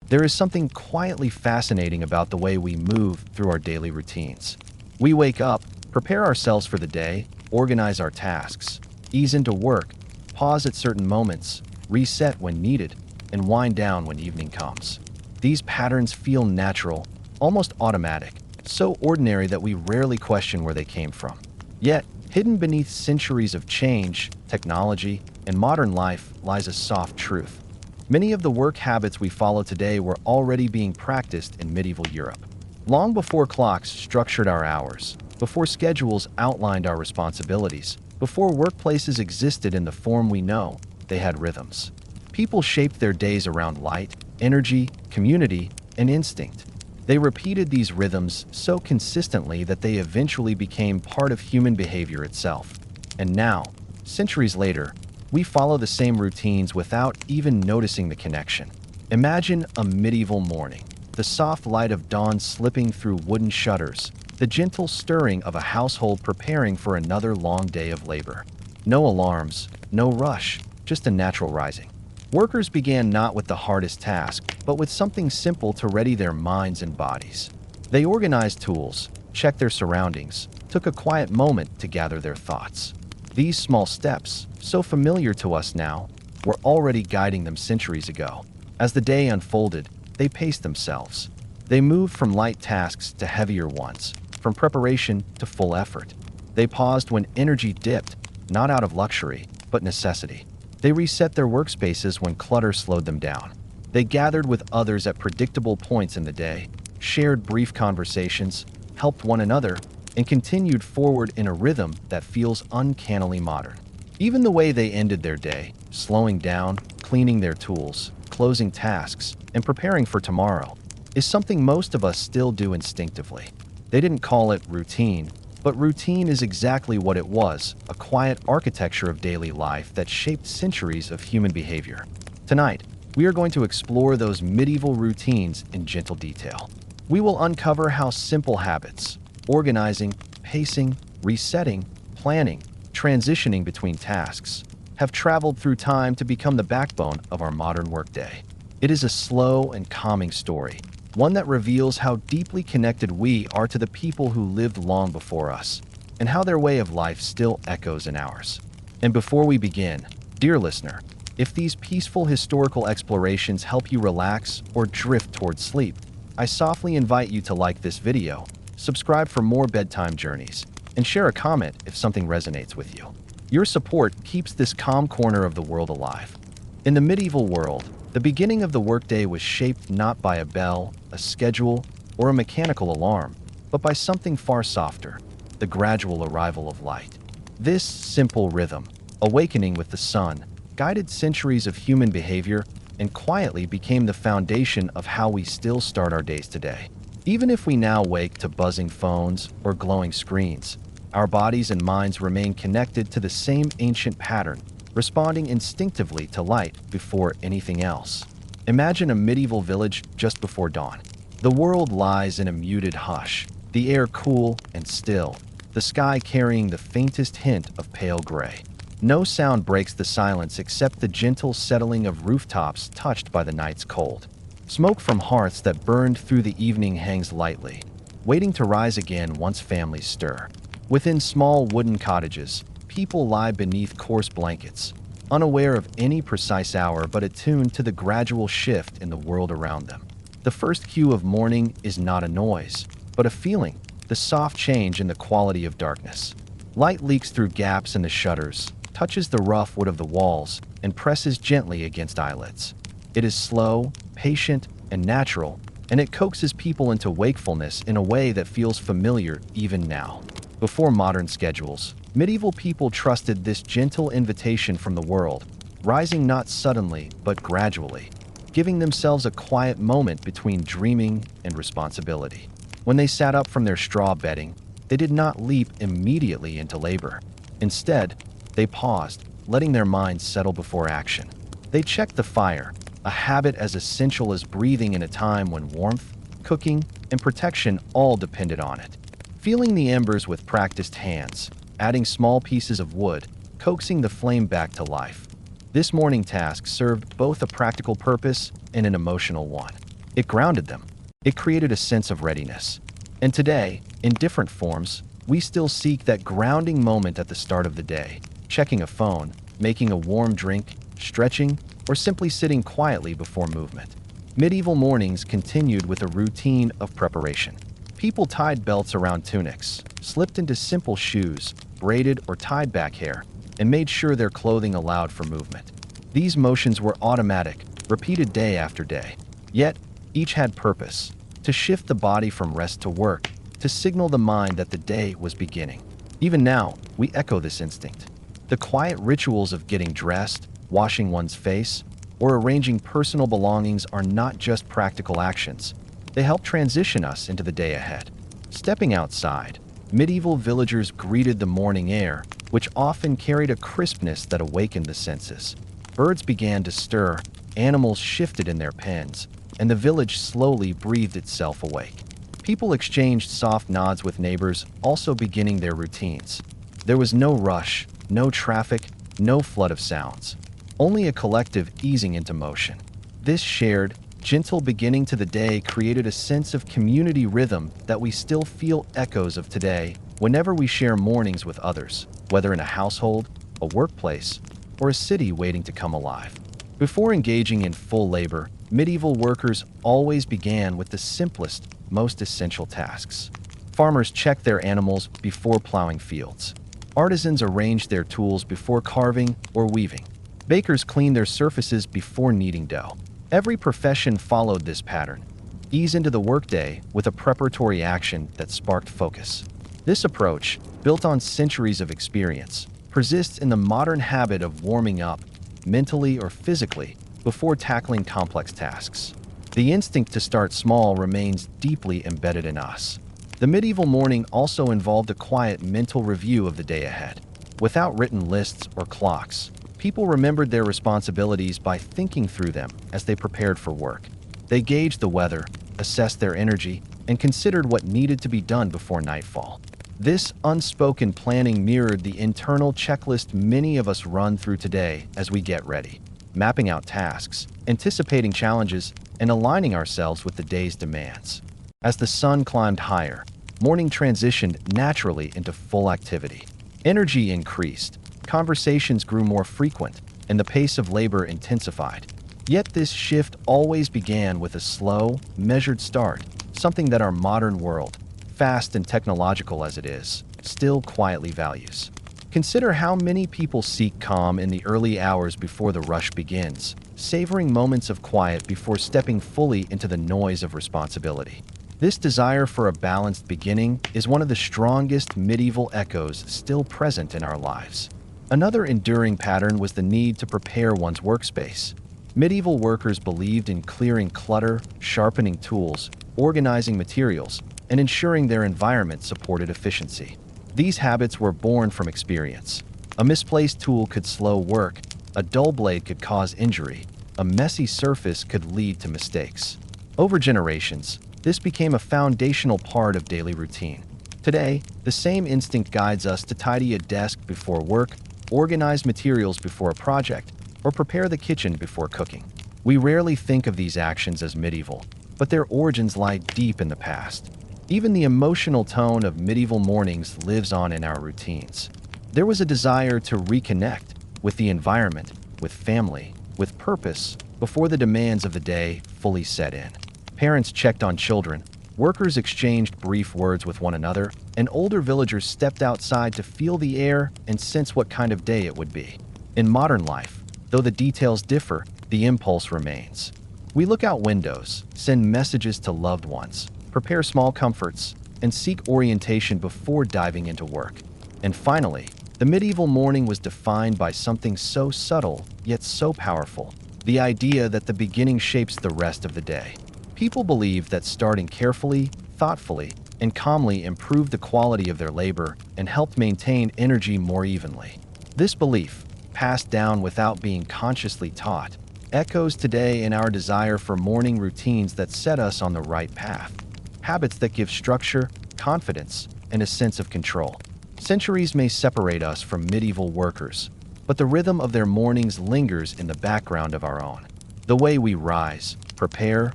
There is something quietly fascinating about the way we move through our daily routines. We wake up, prepare ourselves for the day, organize our tasks, ease into work, pause at certain moments, reset when needed, and wind down when evening comes. These patterns feel natural, almost automatic, so ordinary that we rarely question where they came from. Yet, hidden beneath centuries of change, technology, and modern life lies a soft truth. Many of the work habits we follow today were already being practiced in medieval Europe. Long before clocks structured our hours, before schedules outlined our responsibilities, before workplaces existed in the form we know, they had rhythms. People shaped their days around light, energy, community, and instinct. They repeated these rhythms so consistently that they eventually became part of human behavior itself. And now, centuries later, we follow the same routines without even noticing the connection. Imagine a medieval morning, the soft light of dawn slipping through wooden shutters, the gentle stirring of a household preparing for another long day of labor. No alarms, no rush, just a natural rising. Workers began not with the hardest task, but with something simple to ready their minds and bodies. They organized tools, checked their surroundings, took a quiet moment to gather their thoughts. These small steps, so familiar to us now, were already guiding them centuries ago. As the day unfolded, they paced themselves. They moved from light tasks to heavier ones, from preparation to full effort. They paused when energy dipped, not out of luxury, but necessity. They reset their workspaces when clutter slowed them down. They gathered with others at predictable points in the day, shared brief conversations, helped one another, and continued forward in a rhythm that feels uncannily modern. Even the way they ended their day, slowing down, cleaning their tools, closing tasks, and preparing for tomorrow, is something most of us still do instinctively. They didn't call it routine, but routine is exactly what it was, a quiet architecture of daily life that shaped centuries of human behavior. Tonight, we are going to explore those medieval routines in gentle detail. We will uncover how simple habits, organizing, pacing, resetting, planning, transitioning between tasks, have traveled through time to become the backbone of our modern workday. It is a slow and calming story, one that reveals how deeply connected we are to the people who lived long before us, and how their way of life still echoes in ours. And before we begin, dear listener, if these peaceful historical explorations help you relax or drift towards sleep, I softly invite you to like this video, subscribe for more bedtime journeys, and share a comment if something resonates with you. Your support keeps this calm corner of the world alive. In the medieval world, the beginning of the workday was shaped not by a bell, a schedule, or a mechanical alarm, but by something far softer, the gradual arrival of light. This simple rhythm, awakening with the sun, guided centuries of human behavior and quietly became the foundation of how we still start our days today. Even if we now wake to buzzing phones or glowing screens, our bodies and minds remain connected to the same ancient pattern, responding instinctively to light before anything else. Imagine a medieval village just before dawn. The world lies in a muted hush, the air cool and still, the sky carrying the faintest hint of pale gray. No sound breaks the silence except the gentle settling of rooftops touched by the night's cold. Smoke from hearths that burned through the evening hangs lightly, waiting to rise again once families stir. Within small wooden cottages, people lie beneath coarse blankets, unaware of any precise hour but attuned to the gradual shift in the world around them. The first cue of morning is not a noise, but a feeling, the soft change in the quality of darkness. Light leaks through gaps in the shutters, touches the rough wood of the walls, and presses gently against eyelids. It is slow, patient, and natural, and it coaxes people into wakefulness in a way that feels familiar even now. Before modern schedules, medieval people trusted this gentle invitation from the world, rising not suddenly but gradually, giving themselves a quiet moment between dreaming and responsibility. When they sat up from their straw bedding, they did not leap immediately into labor. Instead, they paused, letting their minds settle before action. They checked the fire, a habit as essential as breathing in a time when warmth, cooking, and protection all depended on it. Feeling the embers with practiced hands, adding small pieces of wood, coaxing the flame back to life. This morning task served both a practical purpose and an emotional one. It grounded them. It created a sense of readiness. And today, in different forms, we still seek that grounding moment at the start of the day, checking a phone, making a warm drink, stretching, or simply sitting quietly before movement. Medieval mornings continued with a routine of preparation. People tied belts around tunics, slipped into simple shoes, braided or tied back hair, and made sure their clothing allowed for movement. These motions were automatic, repeated day after day. Yet, each had purpose: to shift the body from rest to work, to signal the mind that the day was beginning. Even now, we echo this instinct. The quiet rituals of getting dressed, washing one's face, or arranging personal belongings are not just practical actions. They help transition us into the day ahead. Stepping outside, medieval villagers greeted the morning air, which often carried a crispness that awakened the senses. Birds began to stir, animals shifted in their pens, and the village slowly breathed itself awake. People exchanged soft nods with neighbors, also beginning their routines. There was no rush, no traffic, no flood of sounds. Only a collective easing into motion. This shared, gentle beginning to the day created a sense of community rhythm that we still feel echoes of today whenever we share mornings with others, whether in a household, a workplace, or a city waiting to come alive. Before engaging in full labor, medieval workers always began with the simplest, most essential tasks. Farmers checked their animals before plowing fields. Artisans arranged their tools before carving or weaving. Bakers cleaned their surfaces before kneading dough. Every profession followed this pattern: ease into the workday with a preparatory action that sparked focus. This approach, built on centuries of experience, persists in the modern habit of warming up, mentally or physically, before tackling complex tasks. The instinct to start small remains deeply embedded in us. The medieval morning also involved a quiet mental review of the day ahead. Without written lists or clocks, people remembered their responsibilities by thinking through them as they prepared for work. They gauged the weather, assessed their energy, and considered what needed to be done before nightfall. This unspoken planning mirrored the internal checklist many of us run through today as we get ready, mapping out tasks, anticipating challenges, and aligning ourselves with the day's demands. As the sun climbed higher, morning transitioned naturally into full activity. Energy increased, conversations grew more frequent, and the pace of labor intensified. Yet this shift always began with a slow, measured start, something that our modern world, fast and technological as it is, still quietly values. Consider how many people seek calm in the early hours before the rush begins, savoring moments of quiet before stepping fully into the noise of responsibility. This desire for a balanced beginning is one of the strongest medieval echoes still present in our lives. Another enduring pattern was the need to prepare one's workspace. Medieval workers believed in clearing clutter, sharpening tools, organizing materials, and ensuring their environment supported efficiency. These habits were born from experience. A misplaced tool could slow work, a dull blade could cause injury, a messy surface could lead to mistakes. Over generations, this became a foundational part of daily routine. Today, the same instinct guides us to tidy a desk before work, organize materials before a project, or prepare the kitchen before cooking. We rarely think of these actions as medieval, but their origins lie deep in the past. Even the emotional tone of medieval mornings lives on in our routines. There was a desire to reconnect with the environment, with family, with purpose, before the demands of the day fully set in. Parents checked on children, workers exchanged brief words with one another, and older villagers stepped outside to feel the air and sense what kind of day it would be. In modern life, though the details differ, the impulse remains. We look out windows, send messages to loved ones, prepare small comforts, and seek orientation before diving into work. And finally, the medieval morning was defined by something so subtle, yet so powerful: the idea that the beginning shapes the rest of the day. People believed that starting carefully, thoughtfully, and calmly improved the quality of their labor and helped maintain energy more evenly. This belief, passed down without being consciously taught, echoes today in our desire for morning routines that set us on the right path. Habits that give structure, confidence, and a sense of control. Centuries may separate us from medieval workers, but the rhythm of their mornings lingers in the background of our own. The way we rise, prepare,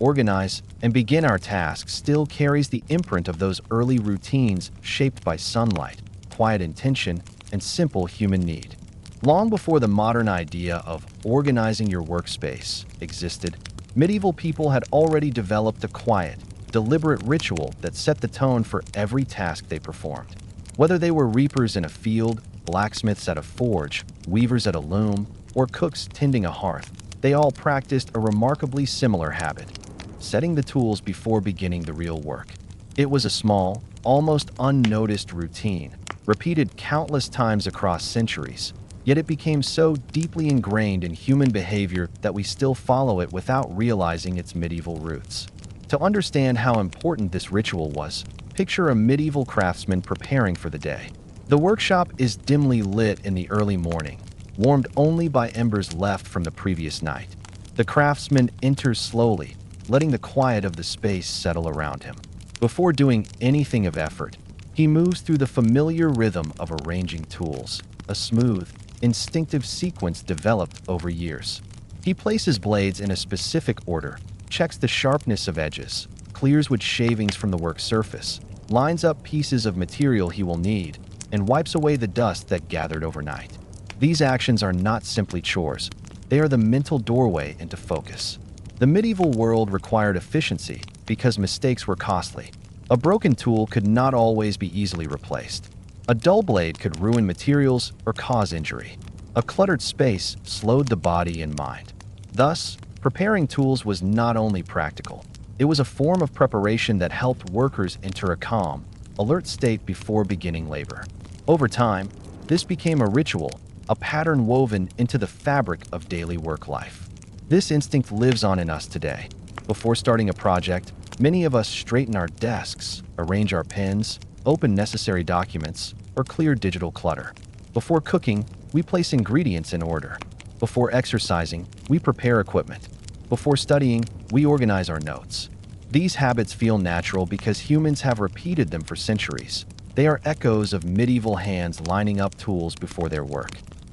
organize, and begin our tasks still carries the imprint of those early routines shaped by sunlight, quiet intention, and simple human need. Long before the modern idea of organizing your workspace existed, medieval people had already developed a quiet, deliberate ritual that set the tone for every task they performed. Whether they were reapers in a field, blacksmiths at a forge, weavers at a loom, or cooks tending a hearth, they all practiced a remarkably similar habit: setting the tools before beginning the real work. It was a small, almost unnoticed routine, repeated countless times across centuries, yet it became so deeply ingrained in human behavior that we still follow it without realizing its medieval roots. To understand how important this ritual was, picture a medieval craftsman preparing for the day. The workshop is dimly lit in the early morning, warmed only by embers left from the previous night. The craftsman enters slowly, letting the quiet of the space settle around him. Before doing anything of effort, he moves through the familiar rhythm of arranging tools, a smooth, instinctive sequence developed over years. He places blades in a specific order, checks the sharpness of edges, clears wood shavings from the work surface, lines up pieces of material he will need, and wipes away the dust that gathered overnight. These actions are not simply chores, they are the mental doorway into focus. The medieval world required efficiency because mistakes were costly. A broken tool could not always be easily replaced. A dull blade could ruin materials or cause injury. A cluttered space slowed the body and mind. Thus, preparing tools was not only practical, it was a form of preparation that helped workers enter a calm, alert state before beginning labor. Over time, this became a ritual, a pattern woven into the fabric of daily work life. This instinct lives on in us today. Before starting a project, many of us straighten our desks, arrange our pens, open necessary documents, or clear digital clutter. Before cooking, we place ingredients in order. Before exercising, we prepare equipment. Before studying, we organize our notes. These habits feel natural because humans have repeated them for centuries. They are echoes of medieval hands lining up tools before their work.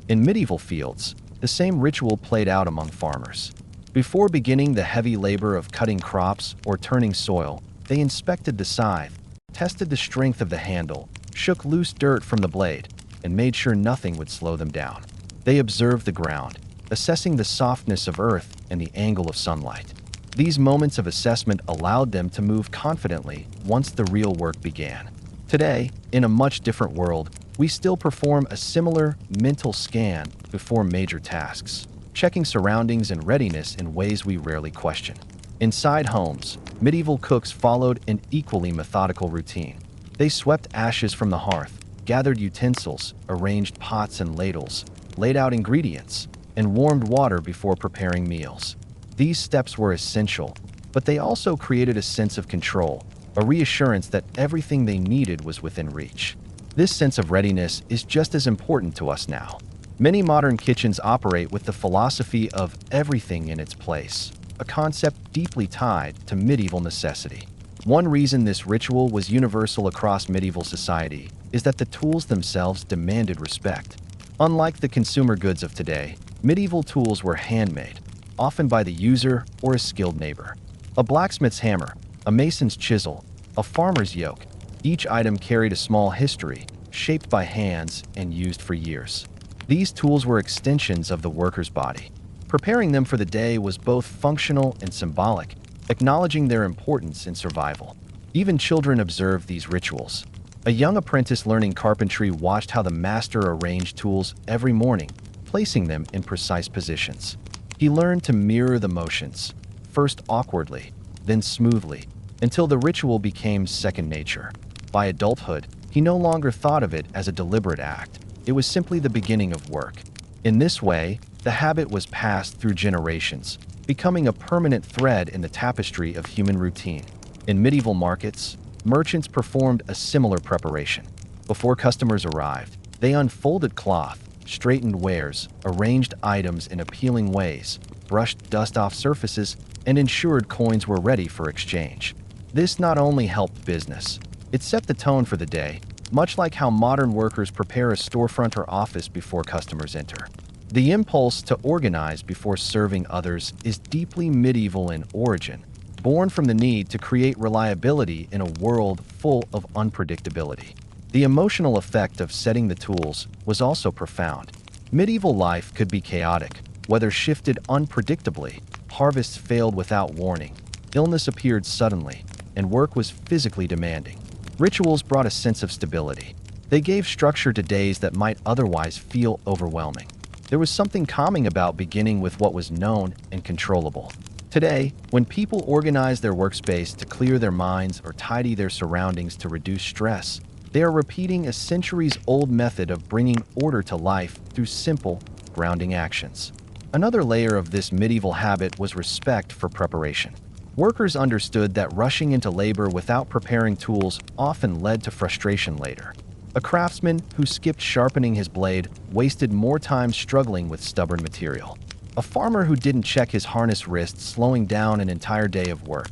In medieval fields, the same ritual played out among farmers. Before beginning the heavy labor of cutting crops or turning soil, they inspected the scythe, tested the strength of the handle, shook loose dirt from the blade, and made sure nothing would slow them down. They observed the ground, assessing the softness of earth and the angle of sunlight. These moments of assessment allowed them to move confidently once the real work began. Today, in a much different world, we still perform a similar mental scan before major tasks, checking surroundings and readiness in ways we rarely question. Inside homes, medieval cooks followed an equally methodical routine. They swept ashes from the hearth, gathered utensils, arranged pots and ladles, laid out ingredients, and warmed water before preparing meals. These steps were essential, but they also created a sense of control, a reassurance that everything they needed was within reach. This sense of readiness is just as important to us now. Many modern kitchens operate with the philosophy of everything in its place, a concept deeply tied to medieval necessity. One reason this ritual was universal across medieval society is that the tools themselves demanded respect. Unlike the consumer goods of today, medieval tools were handmade, often by the user or a skilled neighbor. A blacksmith's hammer, a mason's chisel, a farmer's yoke, each item carried a small history, shaped by hands and used for years. These tools were extensions of the worker's body. Preparing them for the day was both functional and symbolic, acknowledging their importance in survival. Even children observed these rituals. A young apprentice learning carpentry watched how the master arranged tools every morning, placing them in precise positions. He learned to mirror the motions, first awkwardly, then smoothly, until the ritual became second nature. By adulthood, he no longer thought of it as a deliberate act. It was simply the beginning of work. In this way, the habit was passed through generations, becoming a permanent thread in the tapestry of human routine. In medieval markets, merchants performed a similar preparation. Before customers arrived, they unfolded cloth, straightened wares, arranged items in appealing ways, brushed dust off surfaces, and ensured coins were ready for exchange. This not only helped business, it set the tone for the day, much like how modern workers prepare a storefront or office before customers enter. The impulse to organize before serving others is deeply medieval in origin, born from the need to create reliability in a world full of unpredictability. The emotional effect of setting the tools was also profound. Medieval life could be chaotic, weather shifted unpredictably, harvests failed without warning, illness appeared suddenly, and work was physically demanding. Rituals brought a sense of stability. They gave structure to days that might otherwise feel overwhelming. There was something calming about beginning with what was known and controllable. Today, when people organize their workspace to clear their minds or tidy their surroundings to reduce stress, they are repeating a centuries-old method of bringing order to life through simple, grounding actions. Another layer of this medieval habit was respect for preparation. Workers understood that rushing into labor without preparing tools often led to frustration later. A craftsman who skipped sharpening his blade wasted more time struggling with stubborn material. A farmer who didn't check his harness wrist slowing down an entire day of work.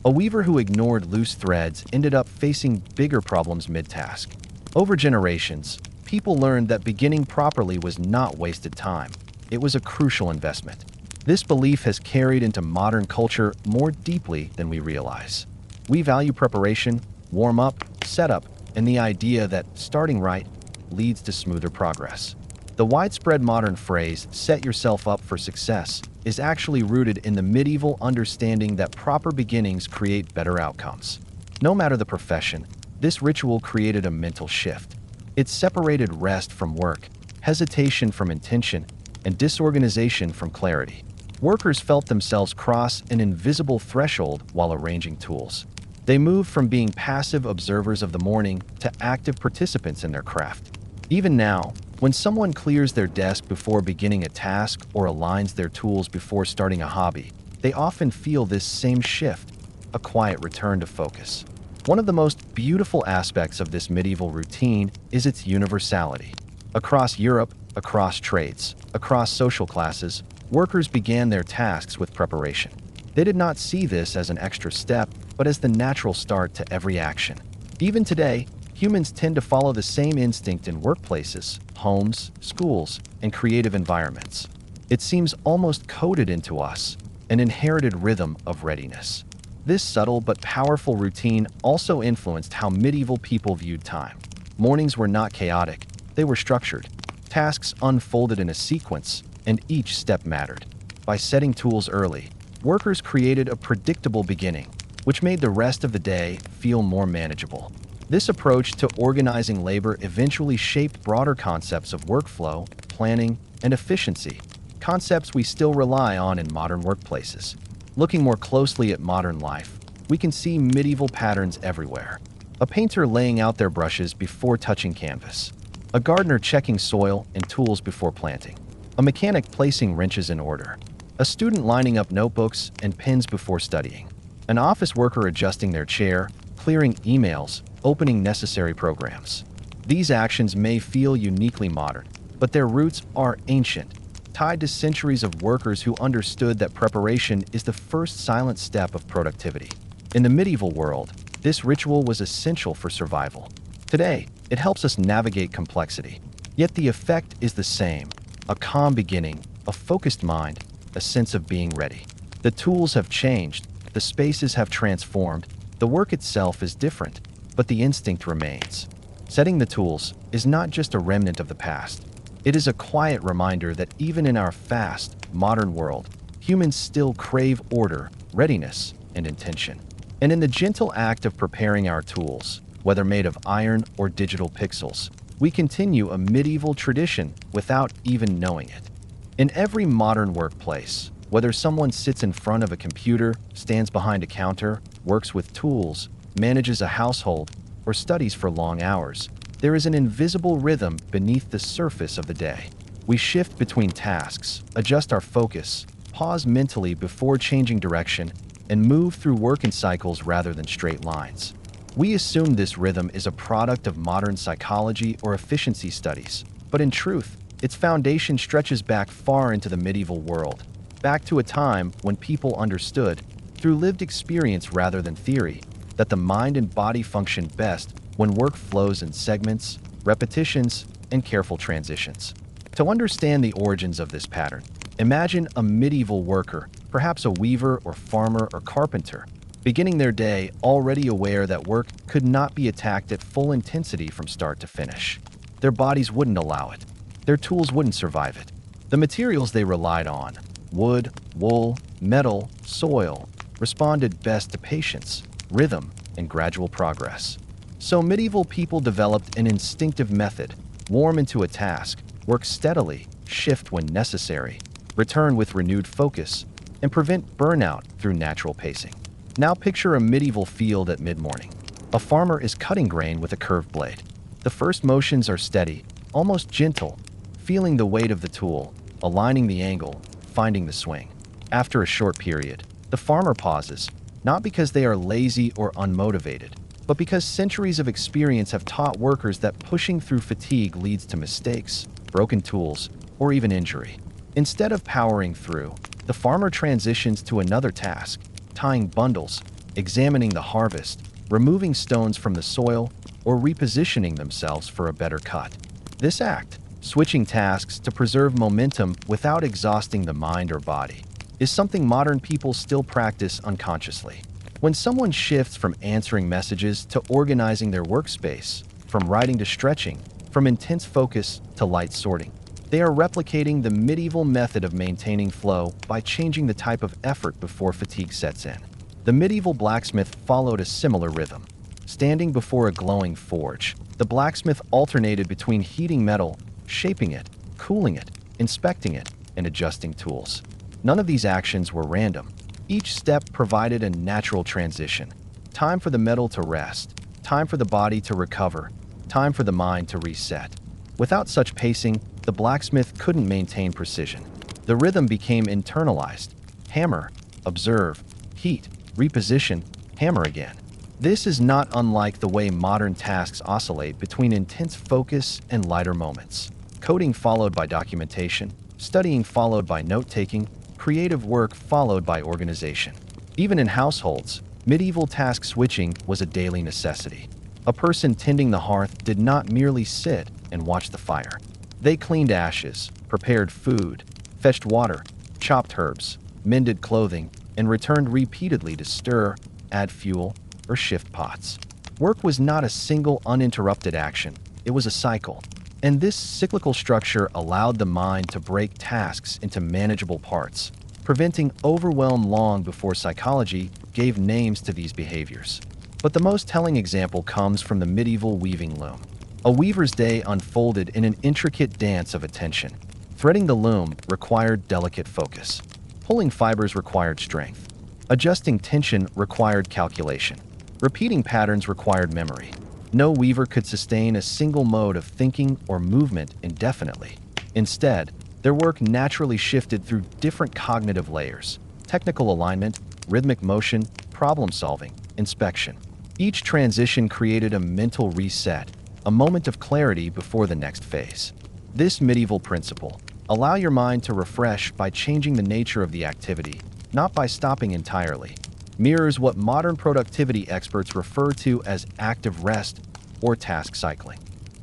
A weaver who ignored loose threads ended up facing bigger problems mid-task. Over generations, people learned that beginning properly was not wasted time. It was a crucial investment. This belief has carried into modern culture more deeply than we realize. We value preparation, warm-up, setup, and the idea that starting right leads to smoother progress. The widespread modern phrase, "set yourself up for success," is actually rooted in the medieval understanding that proper beginnings create better outcomes. No matter the profession, this ritual created a mental shift. It separated rest from work, hesitation from intention, and disorganization from clarity. Workers felt themselves cross an invisible threshold while arranging tools. They moved from being passive observers of the morning to active participants in their craft. Even now, when someone clears their desk before beginning a task or aligns their tools before starting a hobby, they often feel this same shift, a quiet return to focus. One of the most beautiful aspects of this medieval routine is its universality. Across Europe, across trades, across social classes, workers began their tasks with preparation. They did not see this as an extra step, but as the natural start to every action. Even today, humans tend to follow the same instinct in workplaces, homes, schools, and creative environments. It seems almost coded into us, an inherited rhythm of readiness. This subtle but powerful routine also influenced how medieval people viewed time. Mornings were not chaotic, they were structured. Tasks unfolded in a sequence, and each step mattered. By setting tools early, workers created a predictable beginning, which made the rest of the day feel more manageable. This approach to organizing labor eventually shaped broader concepts of workflow, planning, and efficiency, concepts we still rely on in modern workplaces. Looking more closely at modern life, we can see medieval patterns everywhere. A painter laying out their brushes before touching canvas. A gardener checking soil and tools before planting. A mechanic placing wrenches in order. A student lining up notebooks and pens before studying. An office worker adjusting their chair, clearing emails, opening necessary programs. These actions may feel uniquely modern, but their roots are ancient, tied to centuries of workers who understood that preparation is the first silent step of productivity. In the medieval world, this ritual was essential for survival. Today, it helps us navigate complexity. Yet the effect is the same: a calm beginning, a focused mind, a sense of being ready. The tools have changed, the spaces have transformed, the work itself is different, but the instinct remains. Setting the tools is not just a remnant of the past. It is a quiet reminder that even in our fast, modern world, humans still crave order, readiness, and intention. And in the gentle act of preparing our tools, whether made of iron or digital pixels, we continue a medieval tradition without even knowing it. In every modern workplace, whether someone sits in front of a computer, stands behind a counter, works with tools, manages a household, or studies for long hours, there is an invisible rhythm beneath the surface of the day. We shift between tasks, adjust our focus, pause mentally before changing direction, and move through work in cycles rather than straight lines. We assume this rhythm is a product of modern psychology or efficiency studies, but in truth, its foundation stretches back far into the medieval world, back to a time when people understood, through lived experience rather than theory, that the mind and body function best when work flows in segments, repetitions, and careful transitions. To understand the origins of this pattern, imagine a medieval worker, perhaps a weaver or farmer or carpenter, beginning their day already aware that work could not be attacked at full intensity from start to finish. Their bodies wouldn't allow it. Their tools wouldn't survive it. The materials they relied on, wood, wool, metal, soil, responded best to patience, rhythm, and gradual progress. So medieval people developed an instinctive method: warm into a task, work steadily, shift when necessary, return with renewed focus, and prevent burnout through natural pacing. Now picture a medieval field at mid-morning. A farmer is cutting grain with a curved blade. The first motions are steady, almost gentle, feeling the weight of the tool, aligning the angle, finding the swing. After a short period, the farmer pauses, not because they are lazy or unmotivated, but because centuries of experience have taught workers that pushing through fatigue leads to mistakes, broken tools, or even injury. Instead of powering through, the farmer transitions to another task: tying bundles, examining the harvest, removing stones from the soil, or repositioning themselves for a better cut. This act, switching tasks to preserve momentum without exhausting the mind or body, is something modern people still practice unconsciously. When someone shifts from answering messages to organizing their workspace, from writing to stretching, from intense focus to light sorting, they are replicating the medieval method of maintaining flow by changing the type of effort before fatigue sets in. The medieval blacksmith followed a similar rhythm. Standing before a glowing forge, the blacksmith alternated between heating metal, shaping it, cooling it, inspecting it, and adjusting tools. None of these actions were random. Each step provided a natural transition. Time for the metal to rest, time for the body to recover, time for the mind to reset. Without such pacing, the blacksmith couldn't maintain precision. The rhythm became internalized. Hammer, observe, heat, reposition, hammer again. This is not unlike the way modern tasks oscillate between intense focus and lighter moments. Coding followed by documentation, studying followed by note-taking, creative work followed by organization. Even in households, medieval task switching was a daily necessity. A person tending the hearth did not merely sit and watch the fire. They cleaned ashes, prepared food, fetched water, chopped herbs, mended clothing, and returned repeatedly to stir, add fuel, or shift pots. Work was not a single uninterrupted action, it was a cycle. And this cyclical structure allowed the mind to break tasks into manageable parts, preventing overwhelm long before psychology gave names to these behaviors. But the most telling example comes from the medieval weaving loom. A weaver's day unfolded in an intricate dance of attention. Threading the loom required delicate focus. Pulling fibers required strength. Adjusting tension required calculation. Repeating patterns required memory. No weaver could sustain a single mode of thinking or movement indefinitely. Instead, their work naturally shifted through different cognitive layers: technical alignment, rhythmic motion, problem solving, inspection. Each transition created a mental reset, a moment of clarity before the next phase. This medieval principle, allow your mind to refresh by changing the nature of the activity, not by stopping entirely, mirrors what modern productivity experts refer to as active rest or task cycling.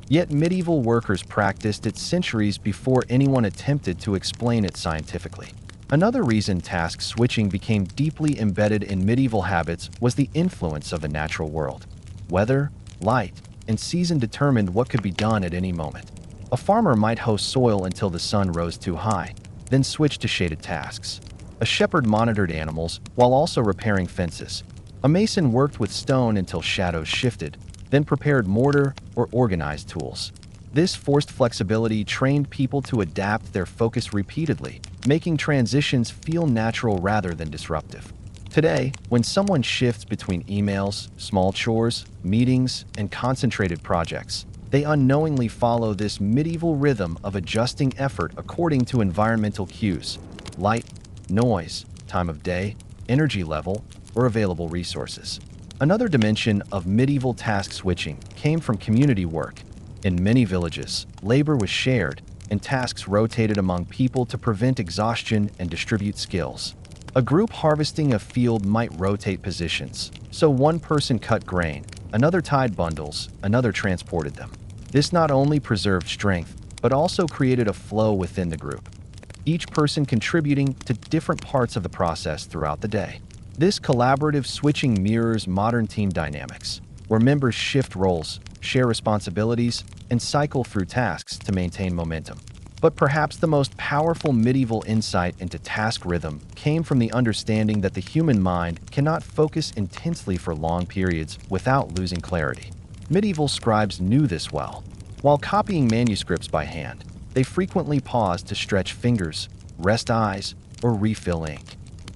Yet medieval workers practiced it centuries before anyone attempted to explain it scientifically. Another reason task switching became deeply embedded in medieval habits was the influence of the natural world. Weather, light, and season determined what could be done at any moment. A farmer might hoe soil until the sun rose too high, then switch to shaded tasks. A shepherd monitored animals while also repairing fences. A mason worked with stone until shadows shifted, then prepared mortar or organized tools. This forced flexibility trained people to adapt their focus repeatedly, making transitions feel natural rather than disruptive. Today, when someone shifts between emails, small chores, meetings, and concentrated projects, they unknowingly follow this medieval rhythm of adjusting effort according to environmental cues: light, noise, time of day, energy level, or available resources. Another dimension of medieval task switching came from community work. In many villages, labor was shared, and tasks rotated among people to prevent exhaustion and distribute skills. A group harvesting a field might rotate positions, so one person cut grain, another tied bundles, another transported them. This not only preserved strength, but also created a flow within the group, each person contributing to different parts of the process throughout the day. This collaborative switching mirrors modern team dynamics, where members shift roles, share responsibilities, and cycle through tasks to maintain momentum. But perhaps the most powerful medieval insight into task rhythm came from the understanding that the human mind cannot focus intensely for long periods without losing clarity. Medieval scribes knew this well. While copying manuscripts by hand, they frequently paused to stretch fingers, rest eyes, or refill ink.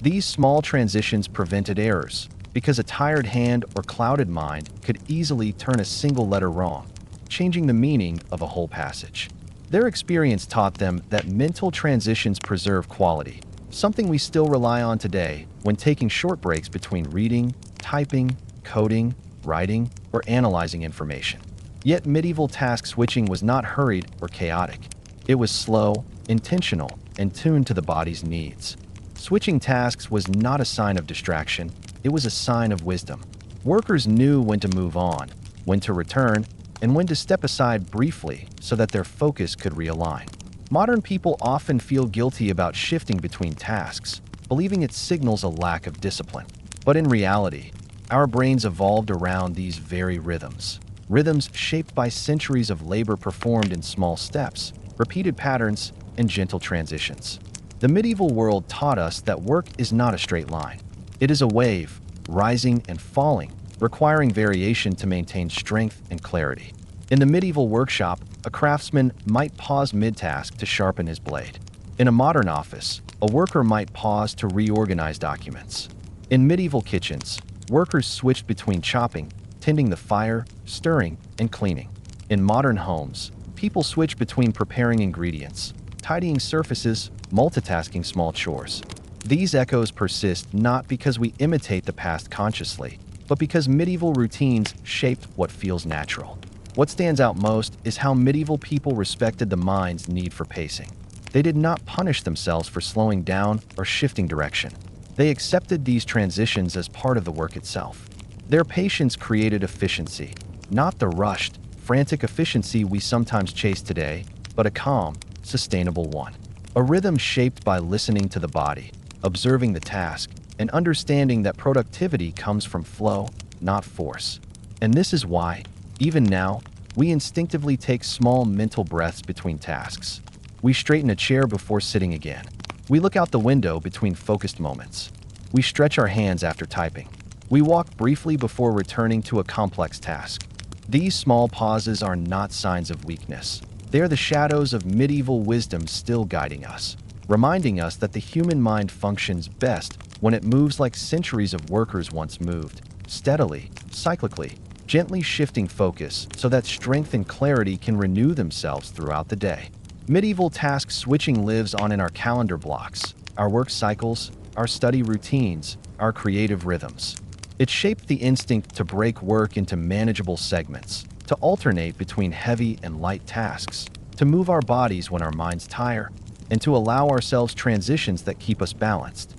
These small transitions prevented errors, because a tired hand or clouded mind could easily turn a single letter wrong, changing the meaning of a whole passage. Their experience taught them that mental transitions preserve quality, something we still rely on today when taking short breaks between reading, typing, coding, writing, or analyzing information. Yet medieval task switching was not hurried or chaotic. It was slow, intentional, and tuned to the body's needs. Switching tasks was not a sign of distraction, it was a sign of wisdom. Workers knew when to move on, when to return, and when to step aside briefly so that their focus could realign. Modern people often feel guilty about shifting between tasks, believing it signals a lack of discipline. But in reality, our brains evolved around these very rhythms. Rhythms shaped by centuries of labor performed in small steps, repeated patterns, and gentle transitions. The medieval world taught us that work is not a straight line. It is a wave, rising and falling, requiring variation to maintain strength and clarity. In the medieval workshop, a craftsman might pause mid-task to sharpen his blade. In a modern office, a worker might pause to reorganize documents. In medieval kitchens, workers switched between chopping, tending the fire, stirring, and cleaning. In modern homes, people switch between preparing ingredients, tidying surfaces, multitasking small chores. These echoes persist not because we imitate the past consciously, but because medieval routines shaped what feels natural. What stands out most is how medieval people respected the mind's need for pacing. They did not punish themselves for slowing down or shifting direction. They accepted these transitions as part of the work itself. Their patience created efficiency, not the rushed, frantic efficiency we sometimes chase today, but a calm, sustainable one. A rhythm shaped by listening to the body, observing the task, and understanding that productivity comes from flow, not force. And this is why, even now, we instinctively take small mental breaths between tasks. We straighten a chair before sitting again. We look out the window between focused moments. We stretch our hands after typing. We walk briefly before returning to a complex task. These small pauses are not signs of weakness. They are the shadows of medieval wisdom still guiding us, reminding us that the human mind functions best when it moves like centuries of workers once moved, steadily, cyclically, gently shifting focus so that strength and clarity can renew themselves throughout the day. Medieval task switching lives on in our calendar blocks, our work cycles, our study routines, our creative rhythms. It shaped the instinct to break work into manageable segments, to alternate between heavy and light tasks, to move our bodies when our minds tire, and to allow ourselves transitions that keep us balanced.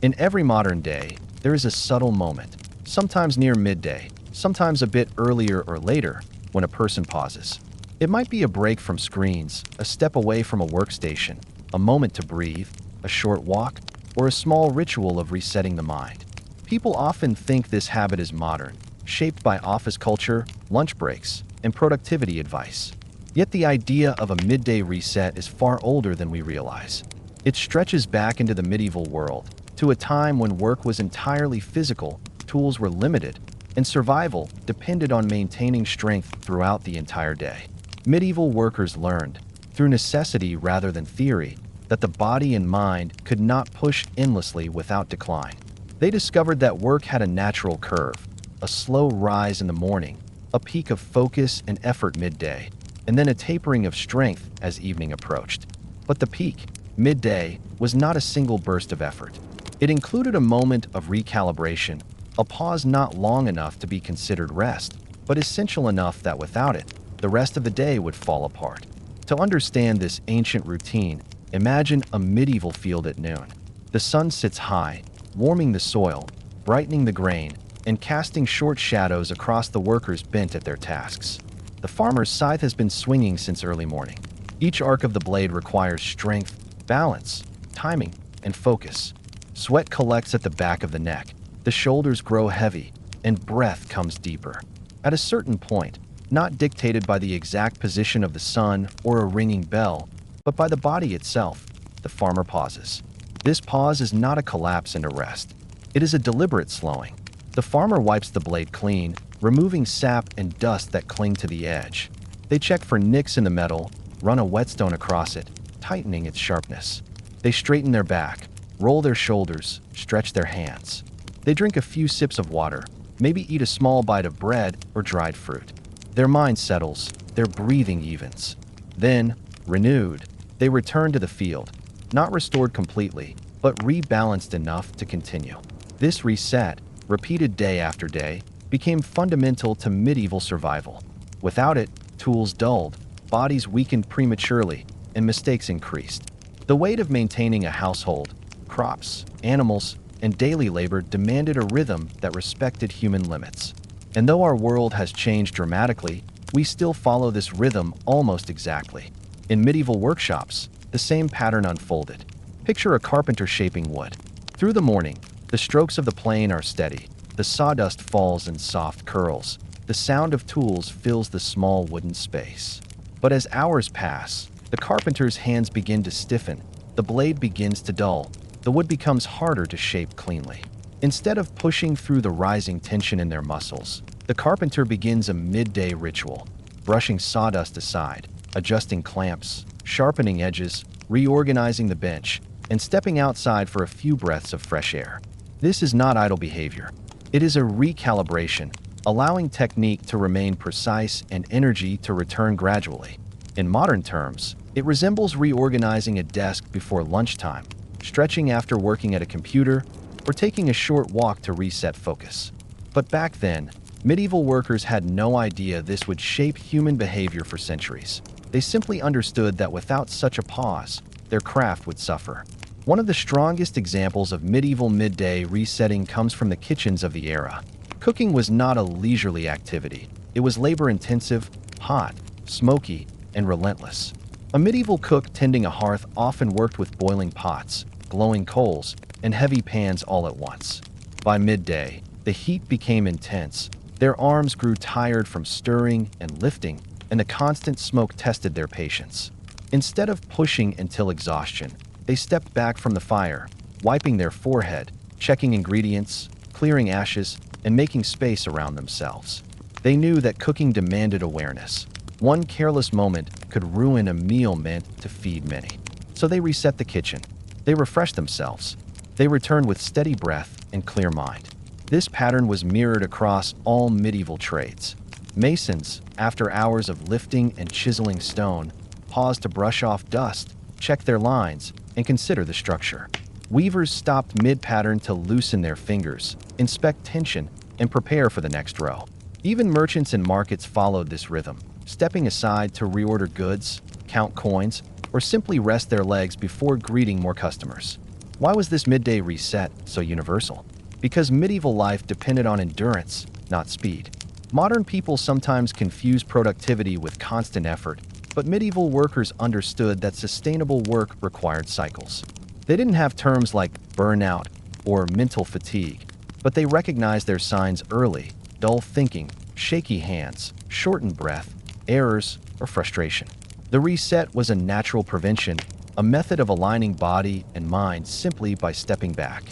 In every modern day, there is a subtle moment, sometimes near midday, sometimes a bit earlier or later, when a person pauses. It might be a break from screens, a step away from a workstation, a moment to breathe, a short walk, or a small ritual of resetting the mind. People often think this habit is modern, shaped by office culture, lunch breaks, and productivity advice. Yet the idea of a midday reset is far older than we realize. It stretches back into the medieval world, to a time when work was entirely physical, tools were limited, and survival depended on maintaining strength throughout the entire day. Medieval workers learned, through necessity rather than theory, that the body and mind could not push endlessly without decline. They discovered that work had a natural curve, a slow rise in the morning, a peak of focus and effort midday, and then a tapering of strength as evening approached. But the peak, midday, was not a single burst of effort. It included a moment of recalibration, a pause not long enough to be considered rest, but essential enough that without it, the rest of the day would fall apart. To understand this ancient routine, imagine a medieval field at noon. The sun sits high, warming the soil, brightening the grain, and casting short shadows across the workers bent at their tasks. The farmer's scythe has been swinging since early morning. Each arc of the blade requires strength, balance, timing, and focus. Sweat collects at the back of the neck, The shoulders grow heavy, and breath comes deeper. At a certain point, not dictated by the exact position of the sun or a ringing bell, but by the body itself, the farmer pauses. This pause is not a collapse into rest. It is a deliberate slowing. The farmer wipes the blade clean, removing sap and dust that cling to the edge. They check for nicks in the metal, run a whetstone across it, tightening its sharpness. They straighten their back, roll their shoulders, stretch their hands. They drink a few sips of water, maybe eat a small bite of bread or dried fruit. Their mind settles, their breathing evens. Then, renewed, they return to the field, not restored completely, but rebalanced enough to continue. This reset, repeated day after day, became fundamental to medieval survival. Without it, tools dulled, bodies weakened prematurely, and mistakes increased. The weight of maintaining a household, crops, animals, and daily labor demanded a rhythm that respected human limits. And though our world has changed dramatically, we still follow this rhythm almost exactly. In medieval workshops, the same pattern unfolded. Picture a carpenter shaping wood. Through the morning, the strokes of the plane are steady. The sawdust falls in soft curls. The sound of tools fills the small wooden space. But as hours pass, the carpenter's hands begin to stiffen. The blade begins to dull. The wood becomes harder to shape cleanly. Instead of pushing through the rising tension in their muscles, the carpenter begins a midday ritual, brushing sawdust aside, adjusting clamps, sharpening edges, reorganizing the bench, and stepping outside for a few breaths of fresh air. This is not idle behavior. It is a recalibration, allowing technique to remain precise and energy to return gradually. In modern terms, it resembles reorganizing a desk before lunchtime, stretching after working at a computer, or taking a short walk to reset focus. But back then, medieval workers had no idea this would shape human behavior for centuries. They simply understood that without such a pause, their craft would suffer. One of the strongest examples of medieval midday resetting comes from the kitchens of the era. Cooking was not a leisurely activity. It was labor-intensive, hot, smoky, and relentless. A medieval cook tending a hearth often worked with boiling pots, glowing coals, and heavy pans all at once. By midday, the heat became intense. Their arms grew tired from stirring and lifting, and the constant smoke tested their patience. Instead of pushing until exhaustion, they stepped back from the fire, wiping their forehead, checking ingredients, clearing ashes, and making space around themselves. They knew that cooking demanded awareness. One careless moment could ruin a meal meant to feed many. So they reset the kitchen. They refreshed themselves. They returned with steady breath and clear mind. This pattern was mirrored across all medieval trades. Masons, after hours of lifting and chiseling stone, paused to brush off dust, check their lines, and consider the structure. Weavers stopped mid-pattern to loosen their fingers, inspect tension, and prepare for the next row. Even merchants and markets followed this rhythm, stepping aside to reorder goods, count coins, or simply rest their legs before greeting more customers. Why was this midday reset so universal? Because medieval life depended on endurance, not speed. Modern people sometimes confuse productivity with constant effort, but medieval workers understood that sustainable work required cycles. They didn't have terms like burnout or mental fatigue, but they recognized their signs early: dull thinking, shaky hands, shortened breath, errors, or frustration. The reset was a natural prevention, a method of aligning body and mind simply by stepping back.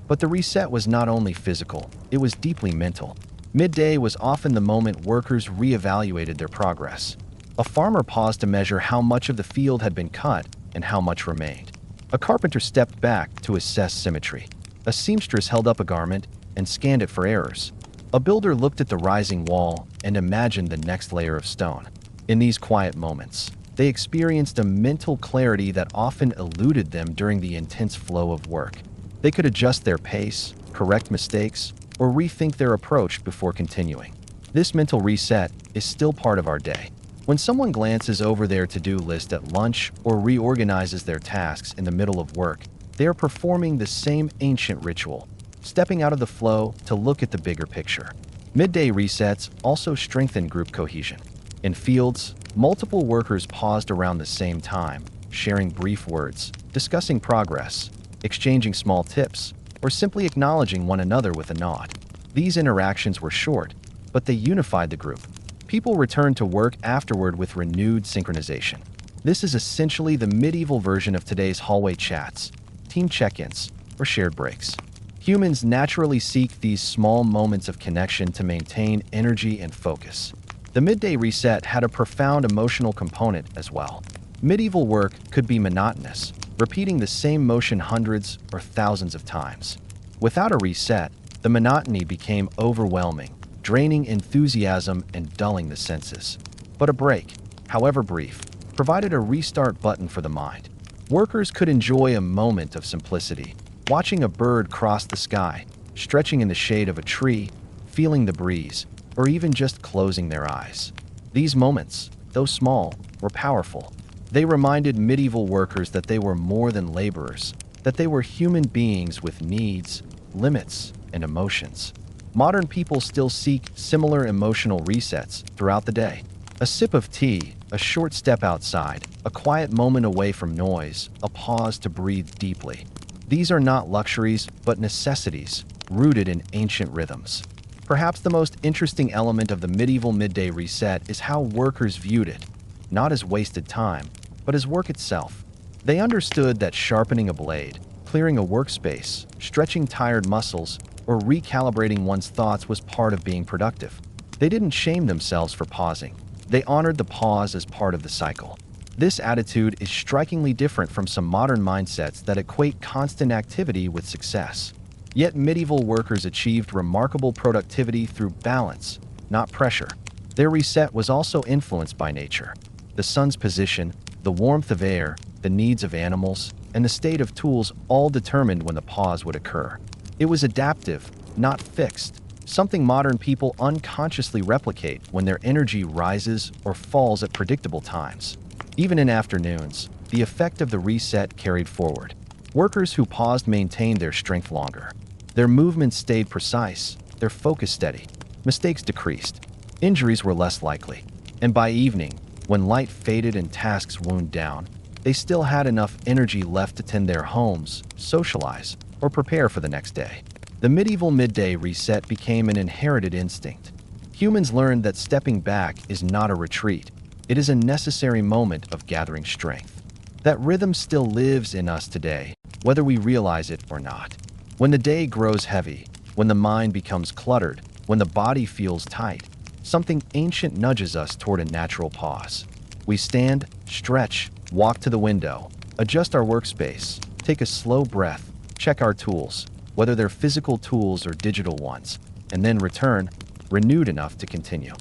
But the reset was not only physical, it was deeply mental. Midday was often the moment workers reevaluated their progress. A farmer paused to measure how much of the field had been cut and how much remained. A carpenter stepped back to assess symmetry. A seamstress held up a garment and scanned it for errors. A builder looked at the rising wall and imagined the next layer of stone. In these quiet moments, they experienced a mental clarity that often eluded them during the intense flow of work. They could adjust their pace, correct mistakes, or rethink their approach before continuing. This mental reset is still part of our day. When someone glances over their to-do list at lunch or reorganizes their tasks in the middle of work, they are performing the same ancient ritual, stepping out of the flow to look at the bigger picture. Midday resets also strengthen group cohesion. In fields, multiple workers paused around the same time, sharing brief words, discussing progress, exchanging small tips, or simply acknowledging one another with a nod. These interactions were short, but they unified the group. People returned to work afterward with renewed synchronization. This is essentially the medieval version of today's hallway chats, team check-ins, or shared breaks. Humans naturally seek these small moments of connection to maintain energy and focus. The midday reset had a profound emotional component as well. Medieval work could be monotonous, repeating the same motion hundreds or thousands of times. Without a reset, the monotony became overwhelming, draining enthusiasm and dulling the senses. But a break, however brief, provided a restart button for the mind. Workers could enjoy a moment of simplicity, watching a bird cross the sky, stretching in the shade of a tree, feeling the breeze, or even just closing their eyes. These moments, though small, were powerful. They reminded medieval workers that they were more than laborers, that they were human beings with needs, limits, and emotions. Modern people still seek similar emotional resets throughout the day. A sip of tea, a short step outside, a quiet moment away from noise, a pause to breathe deeply. These are not luxuries, but necessities, rooted in ancient rhythms. Perhaps the most interesting element of the medieval midday reset is how workers viewed it, not as wasted time, but as work itself. They understood that sharpening a blade, clearing a workspace, stretching tired muscles, or recalibrating one's thoughts was part of being productive. They didn't shame themselves for pausing. They honored the pause as part of the cycle. This attitude is strikingly different from some modern mindsets that equate constant activity with success. Yet medieval workers achieved remarkable productivity through balance, not pressure. Their reset was also influenced by nature. The sun's position, the warmth of air, the needs of animals, and the state of tools all determined when the pause would occur. It was adaptive, not fixed, something modern people unconsciously replicate when their energy rises or falls at predictable times. Even in afternoons, the effect of the reset carried forward. Workers who paused maintained their strength longer. Their movements stayed precise, their focus steady. Mistakes decreased. Injuries were less likely. And by evening, when light faded and tasks wound down, they still had enough energy left to tend their homes, socialize, or prepare for the next day. The medieval midday reset became an inherited instinct. Humans learned that stepping back is not a retreat. It is a necessary moment of gathering strength. That rhythm still lives in us today, whether we realize it or not. When the day grows heavy, when the mind becomes cluttered, when the body feels tight, something ancient nudges us toward a natural pause. We stand, stretch, walk to the window, adjust our workspace, take a slow breath, check our tools, whether they're physical tools or digital ones, and then return, renewed enough to continue.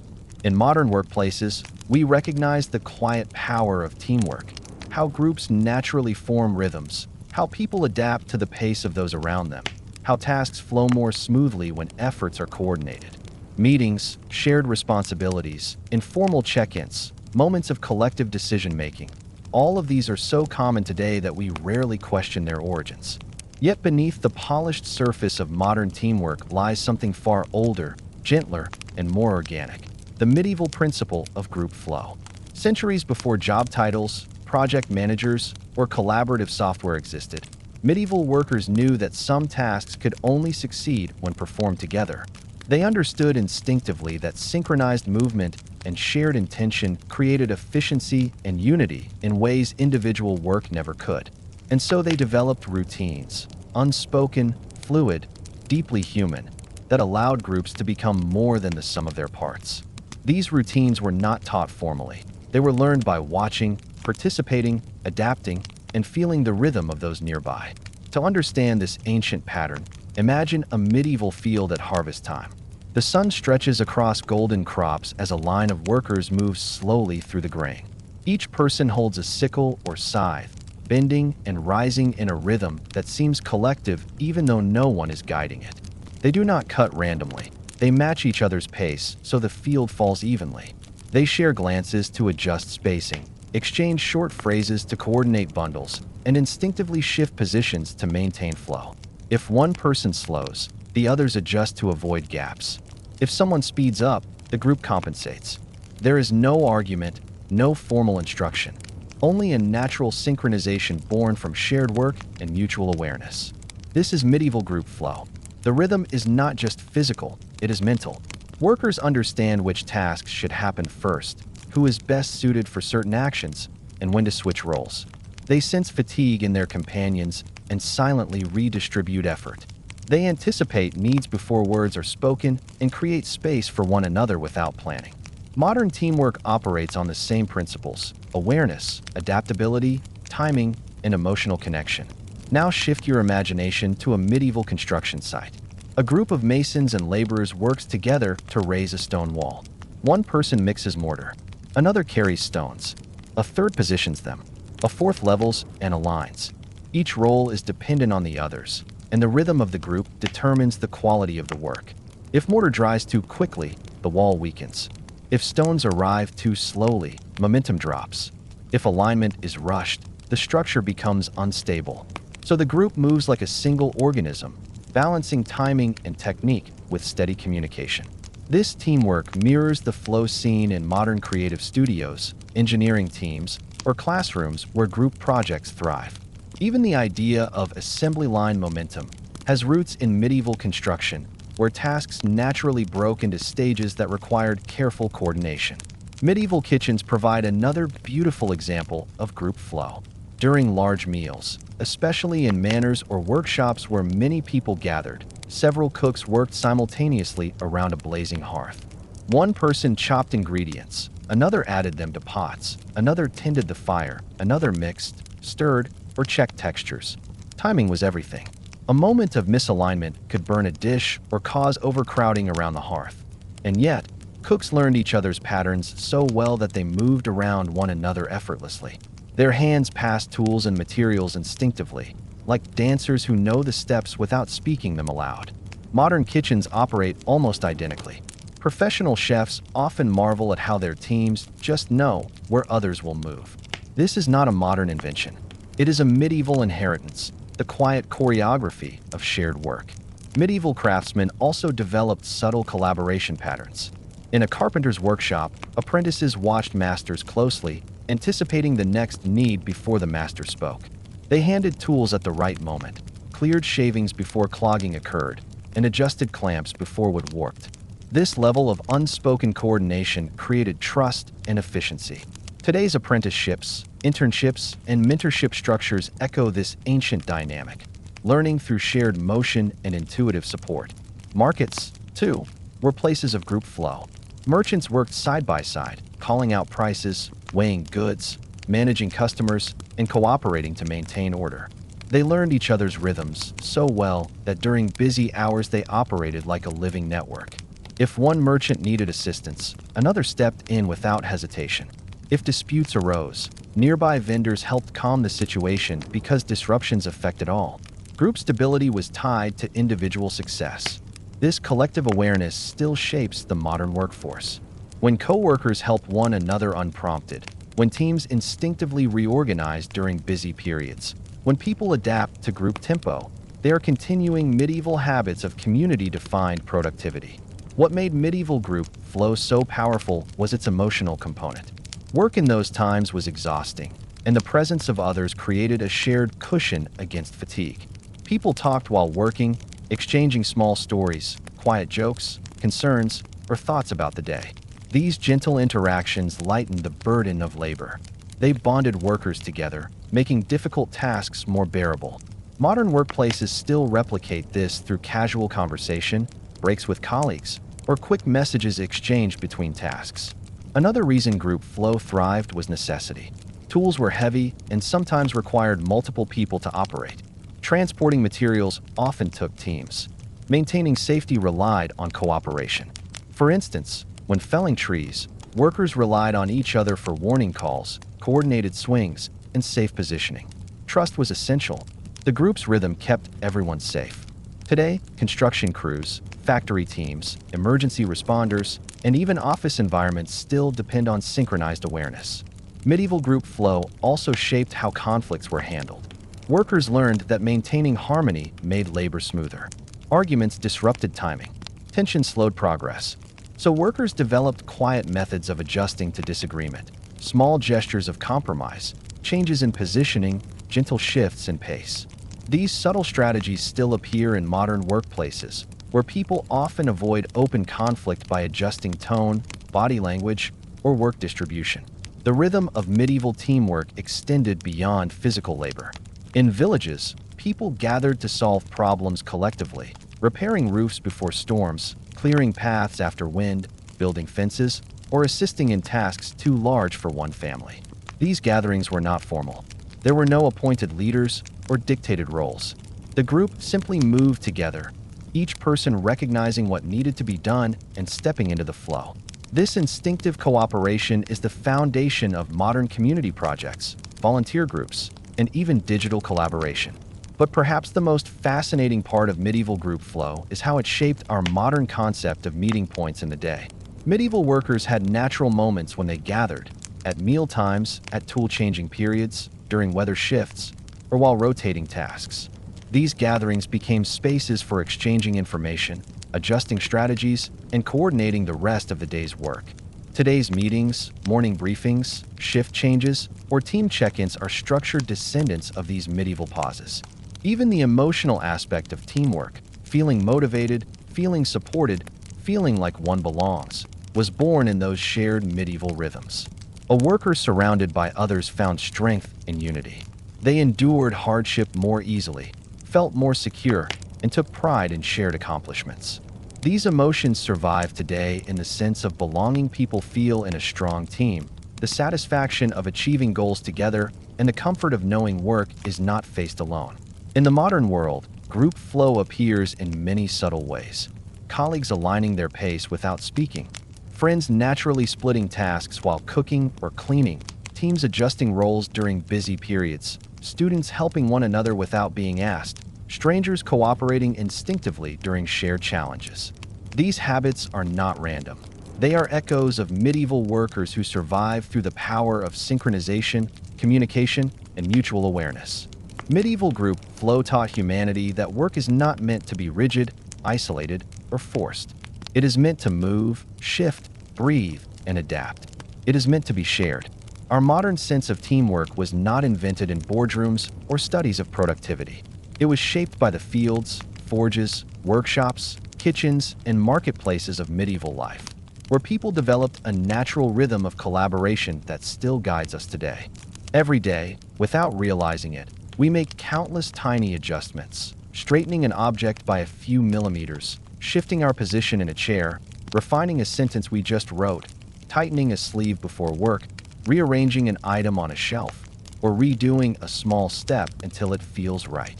In modern workplaces, we recognize the quiet power of teamwork, how groups naturally form rhythms, how people adapt to the pace of those around them, how tasks flow more smoothly when efforts are coordinated. Meetings, shared responsibilities, informal check-ins, moments of collective decision-making, all of these are so common today that we rarely question their origins. Yet beneath the polished surface of modern teamwork lies something far older, gentler, and more organic: the medieval principle of group flow. Centuries before job titles, project managers, or collaborative software existed, medieval workers knew that some tasks could only succeed when performed together. They understood instinctively that synchronized movement and shared intention created efficiency and unity in ways individual work never could. And so they developed routines, unspoken, fluid, deeply human, that allowed groups to become more than the sum of their parts. These routines were not taught formally. They were learned by watching, participating, adapting, and feeling the rhythm of those nearby. To understand this ancient pattern, imagine a medieval field at harvest time. The sun stretches across golden crops as a line of workers moves slowly through the grain. Each person holds a sickle or scythe, bending and rising in a rhythm that seems collective even though no one is guiding it. They do not cut randomly. They match each other's pace so the field falls evenly. They share glances to adjust spacing, exchange short phrases to coordinate bundles, and instinctively shift positions to maintain flow. If one person slows, the others adjust to avoid gaps. If someone speeds up, the group compensates. There is no argument, no formal instruction, only a natural synchronization born from shared work and mutual awareness. This is medieval group flow. The rhythm is not just physical, it is mental. Workers understand which tasks should happen first, who is best suited for certain actions, and when to switch roles. They sense fatigue in their companions and silently redistribute effort. They anticipate needs before words are spoken and create space for one another without planning. Modern teamwork operates on the same principles: awareness, adaptability, timing, and emotional connection. Now shift your imagination to a medieval construction site. A group of masons and laborers works together to raise a stone wall. One person mixes mortar. Another carries stones. A third positions them. A fourth levels and aligns. Each role is dependent on the others, and the rhythm of the group determines the quality of the work. If mortar dries too quickly, the wall weakens. If stones arrive too slowly, momentum drops. If alignment is rushed, the structure becomes unstable. So the group moves like a single organism, balancing timing and technique with steady communication. This teamwork mirrors the flow seen in modern creative studios, engineering teams, or classrooms where group projects thrive. Even the idea of assembly line momentum has roots in medieval construction, where tasks naturally broke into stages that required careful coordination. Medieval kitchens provide another beautiful example of group flow. During large meals, especially in manors or workshops where many people gathered, several cooks worked simultaneously around a blazing hearth. One person chopped ingredients, another added them to pots, another tended the fire, another mixed, stirred, or checked textures. Timing was everything. A moment of misalignment could burn a dish or cause overcrowding around the hearth. And yet, cooks learned each other's patterns so well that they moved around one another effortlessly. Their hands passed tools and materials instinctively, like dancers who know the steps without speaking them aloud. Modern kitchens operate almost identically. Professional chefs often marvel at how their teams just know where others will move. This is not a modern invention. It is a medieval inheritance, the quiet choreography of shared work. Medieval craftsmen also developed subtle collaboration patterns. In a carpenter's workshop, apprentices watched masters closely, anticipating the next need before the master spoke. They handed tools at the right moment, cleared shavings before clogging occurred, and adjusted clamps before wood warped. This level of unspoken coordination created trust and efficiency. Today's apprenticeships, internships, and mentorship structures echo this ancient dynamic, learning through shared motion and intuitive support. Markets, too, were places of group flow. Merchants worked side by side, calling out prices, weighing goods, managing customers, and cooperating to maintain order. They learned each other's rhythms so well that during busy hours they operated like a living network. If one merchant needed assistance, another stepped in without hesitation. If disputes arose, nearby vendors helped calm the situation because disruptions affected all. Group stability was tied to individual success. This collective awareness still shapes the modern workforce. When coworkers help one another unprompted, when teams instinctively reorganize during busy periods, when people adapt to group tempo, they are continuing medieval habits of community-defined productivity. What made medieval group flow so powerful was its emotional component. Work in those times was exhausting, and the presence of others created a shared cushion against fatigue. People talked while working, exchanging small stories, quiet jokes, concerns, or thoughts about the day. These gentle interactions lightened the burden of labor. They bonded workers together, making difficult tasks more bearable. Modern workplaces still replicate this through casual conversation, breaks with colleagues, or quick messages exchanged between tasks. Another reason group flow thrived was necessity. Tools were heavy and sometimes required multiple people to operate. Transporting materials often took teams. Maintaining safety relied on cooperation. For instance, when felling trees, workers relied on each other for warning calls, coordinated swings, and safe positioning. Trust was essential. The group's rhythm kept everyone safe. Today, construction crews, factory teams, emergency responders, and even office environments still depend on synchronized awareness. Medieval group flow also shaped how conflicts were handled. Workers learned that maintaining harmony made labor smoother. Arguments disrupted timing. Tension slowed progress. So workers developed quiet methods of adjusting to disagreement. Small gestures of compromise, changes in positioning, gentle shifts in pace. These subtle strategies still appear in modern workplaces, where people often avoid open conflict by adjusting tone, body language, or work distribution. The rhythm of medieval teamwork extended beyond physical labor. In villages, people gathered to solve problems collectively, repairing roofs before storms, clearing paths after wind, building fences, or assisting in tasks too large for one family. These gatherings were not formal. There were no appointed leaders or dictated roles. The group simply moved together, each person recognizing what needed to be done and stepping into the flow. This instinctive cooperation is the foundation of modern community projects, volunteer groups, and even digital collaboration. But perhaps the most fascinating part of medieval group flow is how it shaped our modern concept of meeting points in the day. Medieval workers had natural moments when they gathered, at meal times, at tool-changing periods, during weather shifts, or while rotating tasks. These gatherings became spaces for exchanging information, adjusting strategies, and coordinating the rest of the day's work. Today's meetings, morning briefings, shift changes, or team check-ins are structured descendants of these medieval pauses. Even the emotional aspect of teamwork, feeling motivated, feeling supported, feeling like one belongs, was born in those shared medieval rhythms. A worker surrounded by others found strength in unity. They endured hardship more easily, felt more secure, and took pride in shared accomplishments. These emotions survive today in the sense of belonging people feel in a strong team, the satisfaction of achieving goals together, and the comfort of knowing work is not faced alone. In the modern world, group flow appears in many subtle ways. Colleagues aligning their pace without speaking, friends naturally splitting tasks while cooking or cleaning, teams adjusting roles during busy periods, students helping one another without being asked, strangers cooperating instinctively during shared challenges. These habits are not random. They are echoes of medieval workers who survived through the power of synchronization, communication, and mutual awareness. Medieval group flow taught humanity that work is not meant to be rigid, isolated, or forced. It is meant to move, shift, breathe, and adapt. It is meant to be shared. Our modern sense of teamwork was not invented in boardrooms or studies of productivity. It was shaped by the fields, forges, workshops, kitchens, and marketplaces of medieval life, where people developed a natural rhythm of collaboration that still guides us today. Every day, without realizing it, we make countless tiny adjustments, straightening an object by a few millimeters, shifting our position in a chair, refining a sentence we just wrote, tightening a sleeve before work, rearranging an item on a shelf, or redoing a small step until it feels right.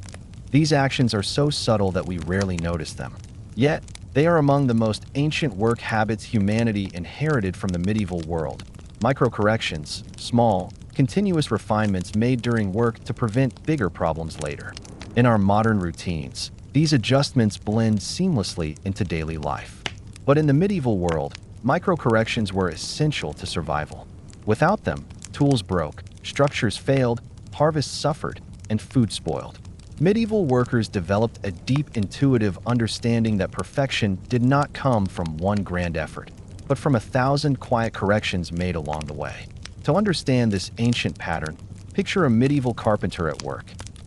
These actions are so subtle that we rarely notice them. Yet, they are among the most ancient work habits humanity inherited from the medieval world. Microcorrections, small, continuous refinements made during work to prevent bigger problems later. In our modern routines, these adjustments blend seamlessly into daily life. But in the medieval world, microcorrections were essential to survival. Without them, tools broke, structures failed, harvests suffered, and food spoiled. Medieval workers developed a deep intuitive understanding that perfection did not come from one grand effort, but from 1,000 quiet corrections made along the way. To understand this ancient pattern, picture a medieval carpenter at work.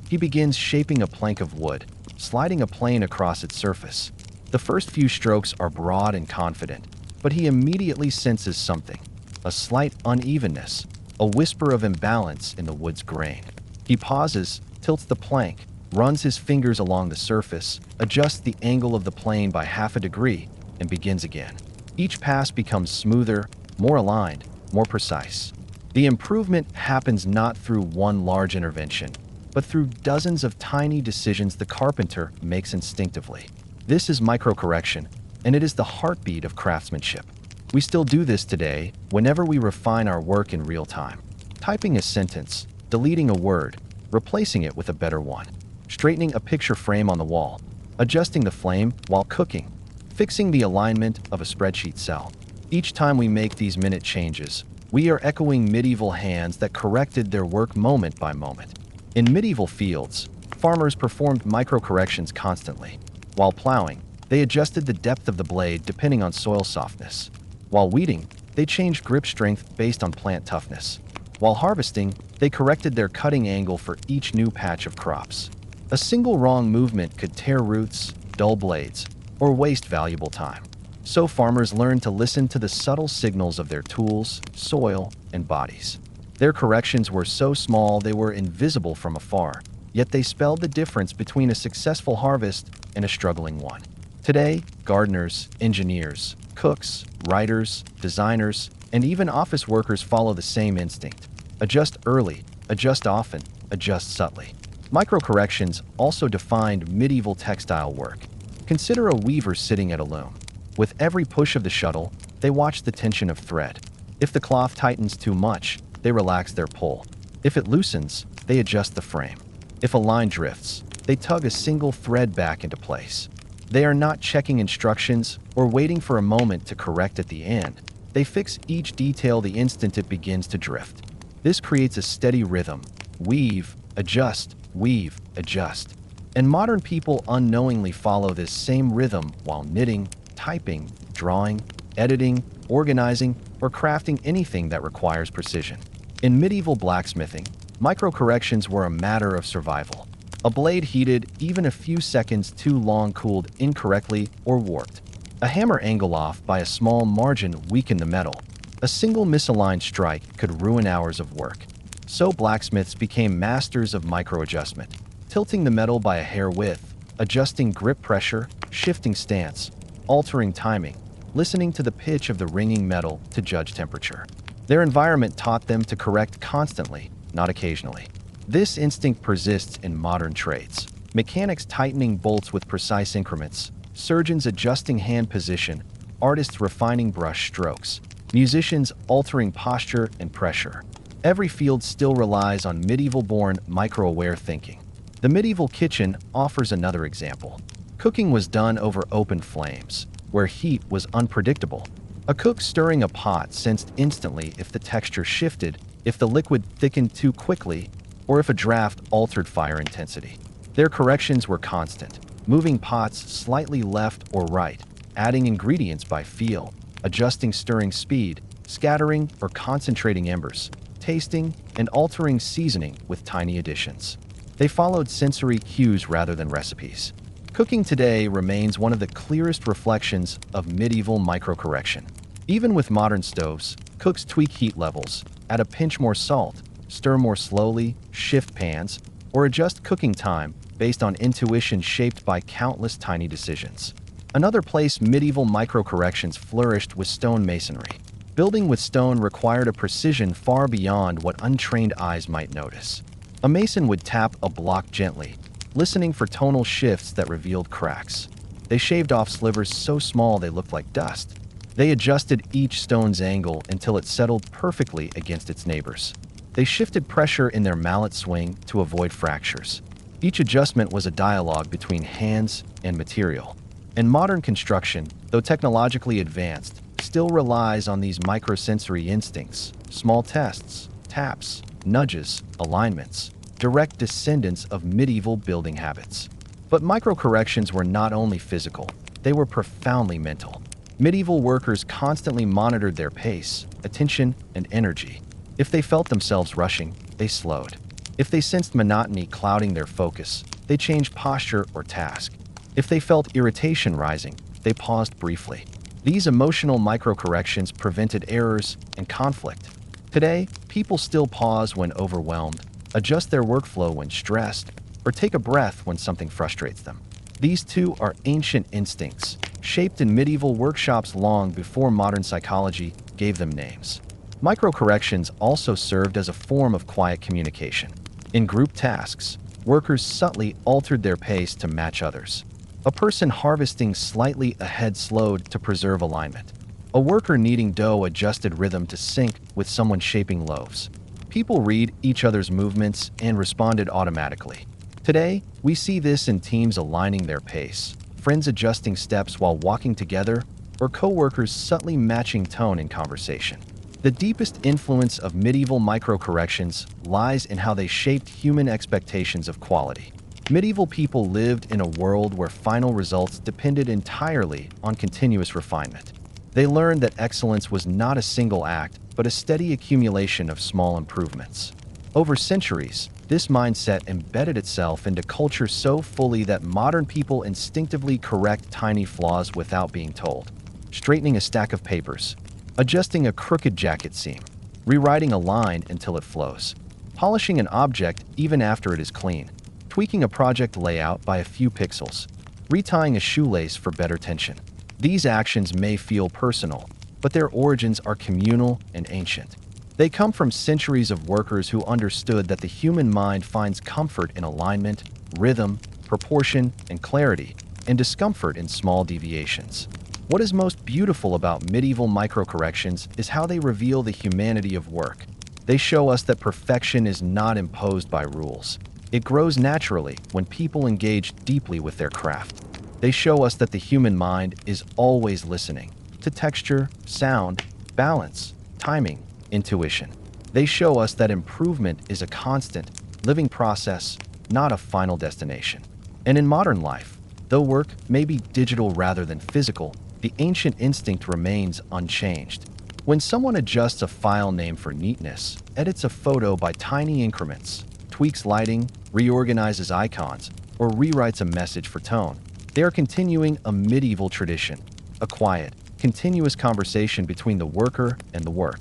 He begins shaping a plank of wood, sliding a plane across its surface. The first few strokes are broad and confident, but he immediately senses something, a slight unevenness, a whisper of imbalance in the wood's grain. He pauses, tilts the plank, runs his fingers along the surface, adjusts the angle of the plane by half a degree, and begins again. Each pass becomes smoother, more aligned, more precise. The improvement happens not through one large intervention, but through dozens of tiny decisions the carpenter makes instinctively. This is microcorrection, and it is the heartbeat of craftsmanship. We still do this today whenever we refine our work in real time. Typing a sentence, deleting a word, replacing it with a better one, straightening a picture frame on the wall, adjusting the flame while cooking, fixing the alignment of a spreadsheet cell. Each time we make these minute changes, we are echoing medieval hands that corrected their work moment by moment. In medieval fields, farmers performed microcorrections constantly. While plowing, they adjusted the depth of the blade depending on soil softness. While weeding, they changed grip strength based on plant toughness. While harvesting, they corrected their cutting angle for each new patch of crops. A single wrong movement could tear roots, dull blades, or waste valuable time. So farmers learned to listen to the subtle signals of their tools, soil, and bodies. Their corrections were so small they were invisible from afar, yet they spelled the difference between a successful harvest and a struggling one. Today, gardeners, engineers, cooks, writers, designers, and even office workers follow the same instinct. Adjust early, adjust often, adjust subtly. Microcorrections also defined medieval textile work. Consider a weaver sitting at a loom. With every push of the shuttle, they watch the tension of thread. If the cloth tightens too much, they relax their pull. If it loosens, they adjust the frame. If a line drifts, they tug a single thread back into place. They are not checking instructions or waiting for a moment to correct at the end. They fix each detail the instant it begins to drift. This creates a steady rhythm. Weave, adjust, weave, adjust. And modern people unknowingly follow this same rhythm while knitting, typing, drawing, editing, organizing, or crafting anything that requires precision. In medieval blacksmithing, microcorrections were a matter of survival. A blade heated even a few seconds too long cooled incorrectly or warped. A hammer angle off by a small margin weakened the metal. A single misaligned strike could ruin hours of work. So blacksmiths became masters of microadjustment, tilting the metal by a hair width, adjusting grip pressure, shifting stance, altering timing, listening to the pitch of the ringing metal to judge temperature. Their environment taught them to correct constantly, not occasionally. This instinct persists in modern trades. Mechanics tightening bolts with precise increments, surgeons adjusting hand position, artists refining brush strokes, musicians altering posture and pressure. Every field still relies on medieval-born micro-aware thinking. The medieval kitchen offers another example. Cooking was done over open flames, where heat was unpredictable. A cook stirring a pot sensed instantly if the texture shifted, if the liquid thickened too quickly, or if a draft altered fire intensity. Their corrections were constant, moving pots slightly left or right, adding ingredients by feel, adjusting stirring speed, scattering or concentrating embers, tasting, and altering seasoning with tiny additions. They followed sensory cues rather than recipes. Cooking today remains one of the clearest reflections of medieval microcorrection. Even with modern stoves, cooks tweak heat levels, add a pinch more salt, stir more slowly, shift pans, or adjust cooking time based on intuition shaped by countless tiny decisions. Another place medieval microcorrections flourished was stone masonry. Building with stone required a precision far beyond what untrained eyes might notice. A mason would tap a block gently, listening for tonal shifts that revealed cracks. They shaved off slivers so small they looked like dust. They adjusted each stone's angle until it settled perfectly against its neighbors. They shifted pressure in their mallet swing to avoid fractures. Each adjustment was a dialogue between hands and material. And modern construction, though technologically advanced, still relies on these microsensory instincts, small tests, taps, nudges, alignments, direct descendants of medieval building habits. But microcorrections were not only physical, they were profoundly mental. Medieval workers constantly monitored their pace, attention, and energy. If they felt themselves rushing, they slowed. If they sensed monotony clouding their focus, they changed posture or task. If they felt irritation rising, they paused briefly. These emotional microcorrections prevented errors and conflict. Today, people still pause when overwhelmed, adjust their workflow when stressed, or take a breath when something frustrates them. These two are ancient instincts, shaped in medieval workshops long before modern psychology gave them names. Microcorrections also served as a form of quiet communication. In group tasks, workers subtly altered their pace to match others. A person harvesting slightly ahead slowed to preserve alignment. A worker kneading dough adjusted rhythm to sync with someone shaping loaves. People read each other's movements and responded automatically. Today, we see this in teams aligning their pace, friends adjusting steps while walking together, or co-workers subtly matching tone in conversation. The deepest influence of medieval microcorrections lies in how they shaped human expectations of quality. Medieval people lived in a world where final results depended entirely on continuous refinement. They learned that excellence was not a single act, but a steady accumulation of small improvements. Over centuries, This mindset embedded itself into culture so fully that modern people instinctively correct tiny flaws without being told. Straightening a stack of papers, adjusting a crooked jacket seam, rewriting a line until it flows, polishing an object even after it is clean, tweaking a project layout by a few pixels, retying a shoelace for better tension. These actions may feel personal, but their origins are communal and ancient. They come from centuries of workers who understood that the human mind finds comfort in alignment, rhythm, proportion, and clarity, and discomfort in small deviations. What is most beautiful about medieval microcorrections is how they reveal the humanity of work. They show us that perfection is not imposed by rules. It grows naturally when people engage deeply with their craft. They show us that the human mind is always listening to texture, sound, balance, timing, intuition. They show us that improvement is a constant, living process, not a final destination. And in modern life, though work may be digital rather than physical, the ancient instinct remains unchanged. When someone adjusts a file name for neatness, edits a photo by tiny increments, tweaks lighting, reorganizes icons, or rewrites a message for tone, they are continuing a medieval tradition, a quiet, continuous conversation between the worker and the work.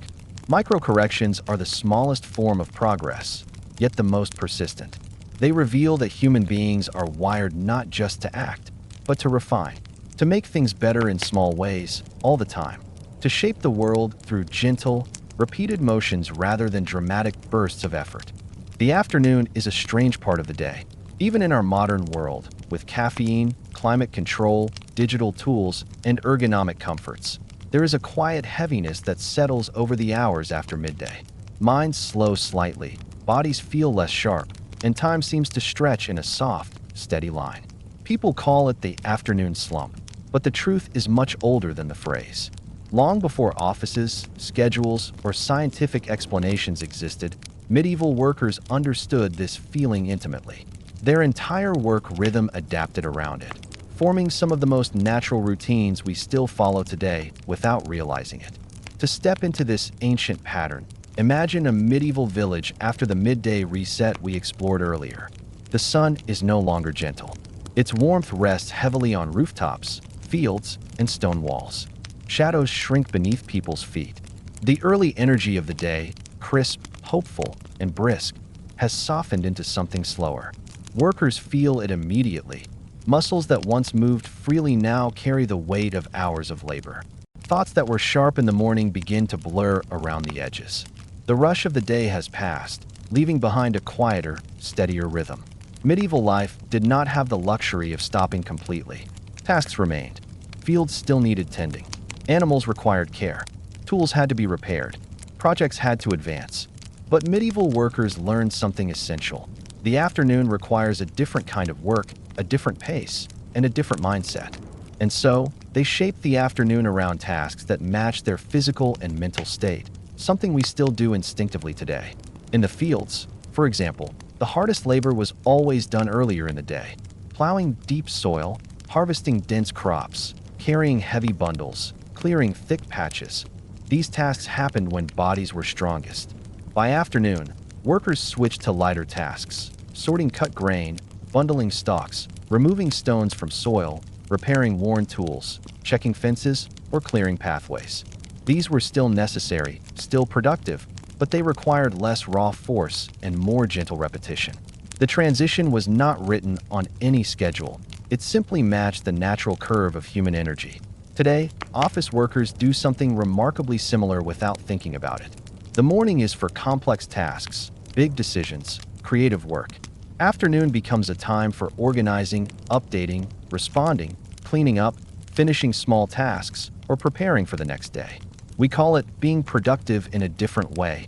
Microcorrections are the smallest form of progress, yet the most persistent. They reveal that human beings are wired not just to act, but to refine, to make things better in small ways, all the time, to shape the world through gentle, repeated motions rather than dramatic bursts of effort. The afternoon is a strange part of the day. Even in our modern world, with caffeine, climate control, digital tools, and ergonomic comforts, there is a quiet heaviness that settles over the hours after midday. Minds slow slightly, bodies feel less sharp, and time seems to stretch in a soft, steady line. People call it the afternoon slump, but the truth is much older than the phrase. Long before offices, schedules, or scientific explanations existed, medieval workers understood this feeling intimately. Their entire work rhythm adapted around it, forming some of the most natural routines we still follow today without realizing it. To step into this ancient pattern, imagine a medieval village after the midday reset we explored earlier. The sun is no longer gentle. Its warmth rests heavily on rooftops, fields, and stone walls. Shadows shrink beneath people's feet. The early energy of the day, crisp, hopeful, and brisk, has softened into something slower. Workers feel it immediately. Muscles that once moved freely now carry the weight of hours of labor. Thoughts that were sharp in the morning begin to blur around the edges. The rush of the day has passed, leaving behind a quieter, steadier rhythm. Medieval life did not have the luxury of stopping completely. Tasks remained. Fields still needed tending. Animals required care. Tools had to be repaired. Projects had to advance. But medieval workers learned something essential. The afternoon requires a different kind of work, a different pace, and a different mindset. And so, they shaped the afternoon around tasks that matched their physical and mental state, something we still do instinctively today. In the fields, for example, the hardest labor was always done earlier in the day. Plowing deep soil, harvesting dense crops, carrying heavy bundles, clearing thick patches. These tasks happened when bodies were strongest. By afternoon, workers switched to lighter tasks, sorting cut grain, bundling stalks, removing stones from soil, repairing worn tools, checking fences, or clearing pathways. These were still necessary, still productive, but they required less raw force and more gentle repetition. The transition was not written on any schedule. It simply matched the natural curve of human energy. Today, office workers do something remarkably similar without thinking about it. The morning is for complex tasks, big decisions, creative work. Afternoon becomes a time for organizing, updating, responding, cleaning up, finishing small tasks, or preparing for the next day. We call it being productive in a different way,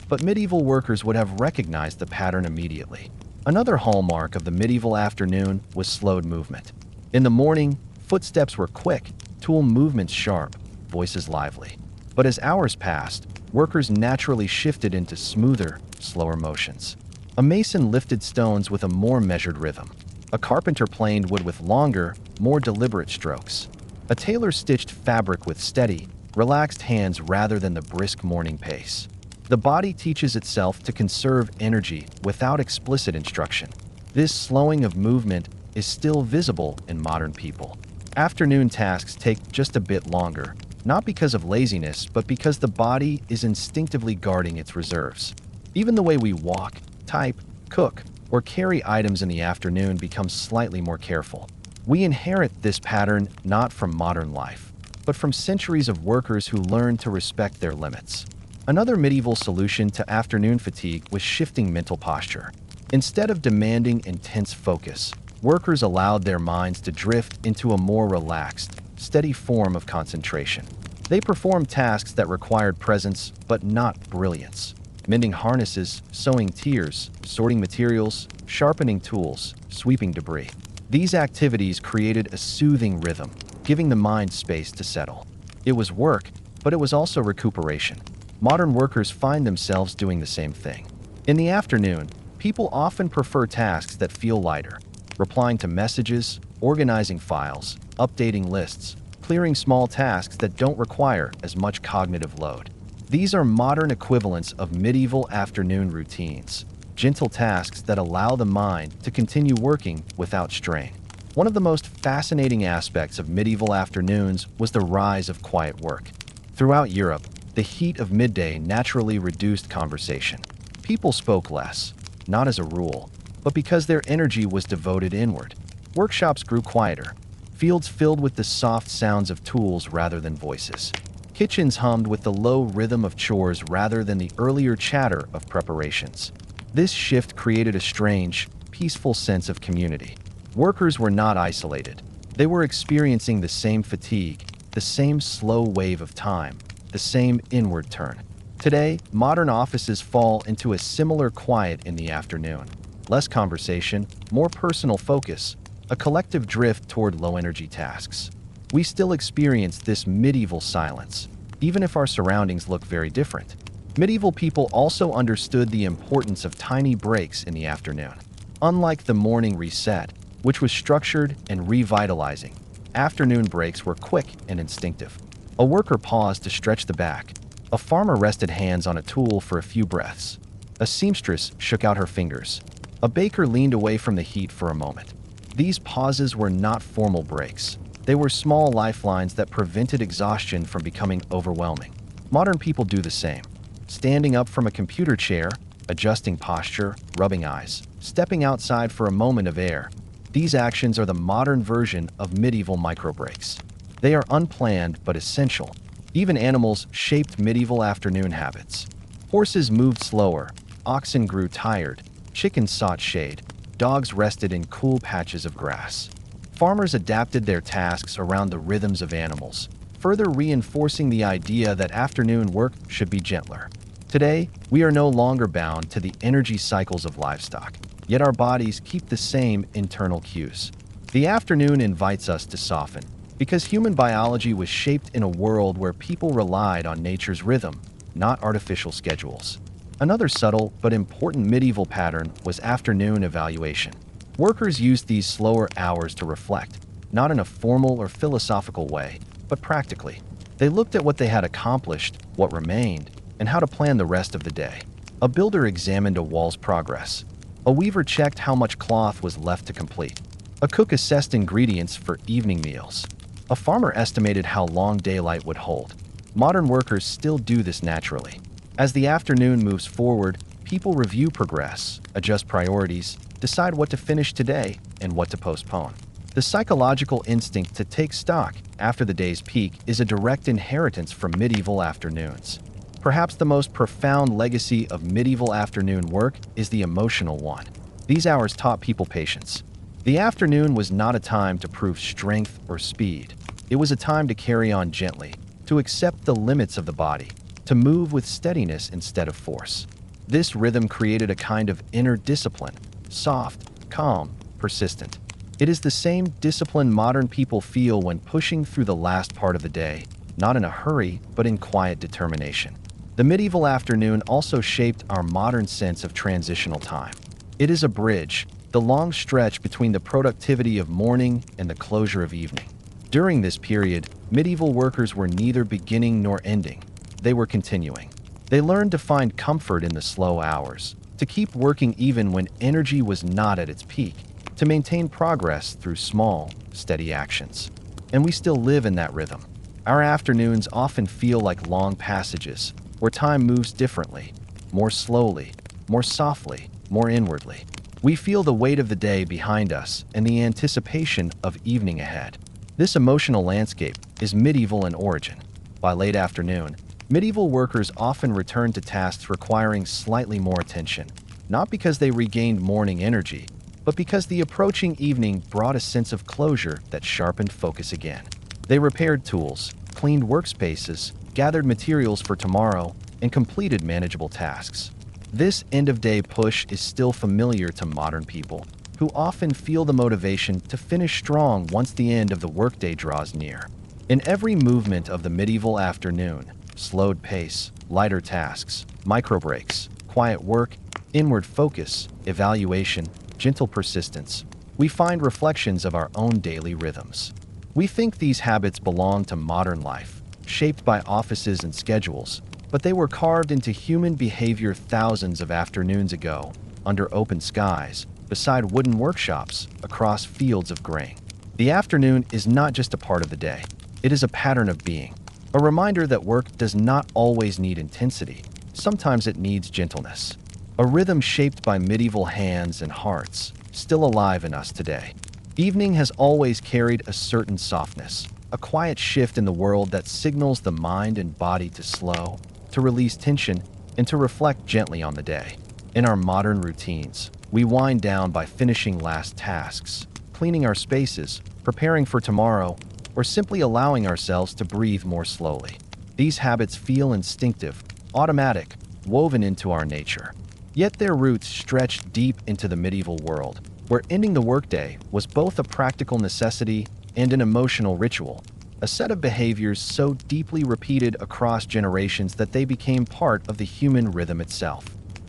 but medieval workers would have recognized the pattern immediately. Another hallmark of the medieval afternoon was slowed movement. In the morning, footsteps were quick, tool movements sharp, voices lively. But as hours passed, workers naturally shifted into smoother, slower motions. A mason lifted stones with a more measured rhythm. A carpenter planed wood with longer, more deliberate strokes. A tailor stitched fabric with steady, relaxed hands rather than the brisk morning pace. The body teaches itself to conserve energy without explicit instruction. This slowing of movement is still visible in modern people. Afternoon tasks take just a bit longer, not because of laziness, but because the body is instinctively guarding its reserves. Even the way we walk, type, cook, or carry items in the afternoon becomes slightly more careful. We inherit this pattern not from modern life, but from centuries of workers who learned to respect their limits. Another medieval solution to afternoon fatigue was shifting mental posture. Instead of demanding intense focus, workers allowed their minds to drift into a more relaxed, steady form of concentration. They performed tasks that required presence but not brilliance. Mending harnesses, sewing tiers, sorting materials, sharpening tools, sweeping debris. These activities created a soothing rhythm, giving the mind space to settle. It was work, but it was also recuperation. Modern workers find themselves doing the same thing. In the afternoon, people often prefer tasks that feel lighter, replying to messages, organizing files, updating lists, clearing small tasks that don't require as much cognitive load. These are modern equivalents of medieval afternoon routines, gentle tasks that allow the mind to continue working without strain. One of the most fascinating aspects of medieval afternoons was the rise of quiet work. Throughout Europe, the heat of midday naturally reduced conversation. People spoke less, not as a rule, but because their energy was devoted inward. Workshops grew quieter, fields filled with the soft sounds of tools rather than voices. Kitchens hummed with the low rhythm of chores rather than the earlier chatter of preparations. This shift created a strange, peaceful sense of community. Workers were not isolated. They were experiencing the same fatigue, the same slow wave of time, the same inward turn. Today, modern offices fall into a similar quiet in the afternoon. Less conversation, more personal focus, a collective drift toward low-energy tasks. We still experience this medieval silence, even if our surroundings look very different. Medieval people also understood the importance of tiny breaks in the afternoon. Unlike the morning reset, which was structured and revitalizing, afternoon breaks were quick and instinctive. A worker paused to stretch the back. A farmer rested hands on a tool for a few breaths. A seamstress shook out her fingers. A baker leaned away from the heat for a moment. These pauses were not formal breaks. They were small lifelines that prevented exhaustion from becoming overwhelming. Modern people do the same. Standing up from a computer chair, adjusting posture, rubbing eyes, stepping outside for a moment of air. These actions are the modern version of medieval microbreaks. They are unplanned but essential. Even animals shaped medieval afternoon habits. Horses moved slower, oxen grew tired, chickens sought shade, dogs rested in cool patches of grass. Farmers adapted their tasks around the rhythms of animals, further reinforcing the idea that afternoon work should be gentler. Today, we are no longer bound to the energy cycles of livestock, yet our bodies keep the same internal cues. The afternoon invites us to soften, because human biology was shaped in a world where people relied on nature's rhythm, not artificial schedules. Another subtle but important medieval pattern was afternoon evaluation. Workers used these slower hours to reflect, not in a formal or philosophical way, but practically. They looked at what they had accomplished, what remained, and how to plan the rest of the day. A builder examined a wall's progress. A weaver checked how much cloth was left to complete. A cook assessed ingredients for evening meals. A farmer estimated how long daylight would hold. Modern workers still do this naturally. As the afternoon moves forward, people review progress, adjust priorities, decide what to finish today and what to postpone. The psychological instinct to take stock after the day's peak is a direct inheritance from medieval afternoons. Perhaps the most profound legacy of medieval afternoon work is the emotional one. These hours taught people patience. The afternoon was not a time to prove strength or speed. It was a time to carry on gently, to accept the limits of the body, to move with steadiness instead of force. This rhythm created a kind of inner discipline, soft, calm, persistent. It is the same discipline modern people feel when pushing through the last part of the day, not in a hurry, but in quiet determination. The medieval afternoon also shaped our modern sense of transitional time. It is a bridge, the long stretch between the productivity of morning and the closure of evening. During this period, medieval workers were neither beginning nor ending. They were continuing. They learned to find comfort in the slow hours, to keep working even when energy was not at its peak, to maintain progress through small, steady actions. And we still live in that rhythm. Our afternoons often feel like long passages, where time moves differently, more slowly, more softly, more inwardly. We feel the weight of the day behind us and the anticipation of evening ahead. This emotional landscape is medieval in origin. By late afternoon, medieval workers often returned to tasks requiring slightly more attention, not because they regained morning energy, but because the approaching evening brought a sense of closure that sharpened focus again. They repaired tools, cleaned workspaces, gathered materials for tomorrow, and completed manageable tasks. This end-of-day push is still familiar to modern people, who often feel the motivation to finish strong once the end of the workday draws near. In every movement of the medieval afternoon, slowed pace, lighter tasks, micro breaks, quiet work, inward focus, evaluation, gentle persistence, we find reflections of our own daily rhythms. We think these habits belong to modern life, shaped by offices and schedules, but they were carved into human behavior thousands of afternoons ago, under open skies, beside wooden workshops, across fields of grain. The afternoon is not just a part of the day. It is a pattern of being, a reminder that work does not always need intensity. Sometimes it needs gentleness. A rhythm shaped by medieval hands and hearts, still alive in us today. Evening has always carried a certain softness, a quiet shift in the world that signals the mind and body to slow, to release tension, and to reflect gently on the day. In our modern routines, we wind down by finishing last tasks, cleaning our spaces, preparing for tomorrow, or simply allowing ourselves to breathe more slowly. These habits feel instinctive, automatic, woven into our nature. Yet their roots stretch deep into the medieval world, where ending the workday was both a practical necessity and an emotional ritual, a set of behaviors so deeply repeated across generations that they became part of the human rhythm itself.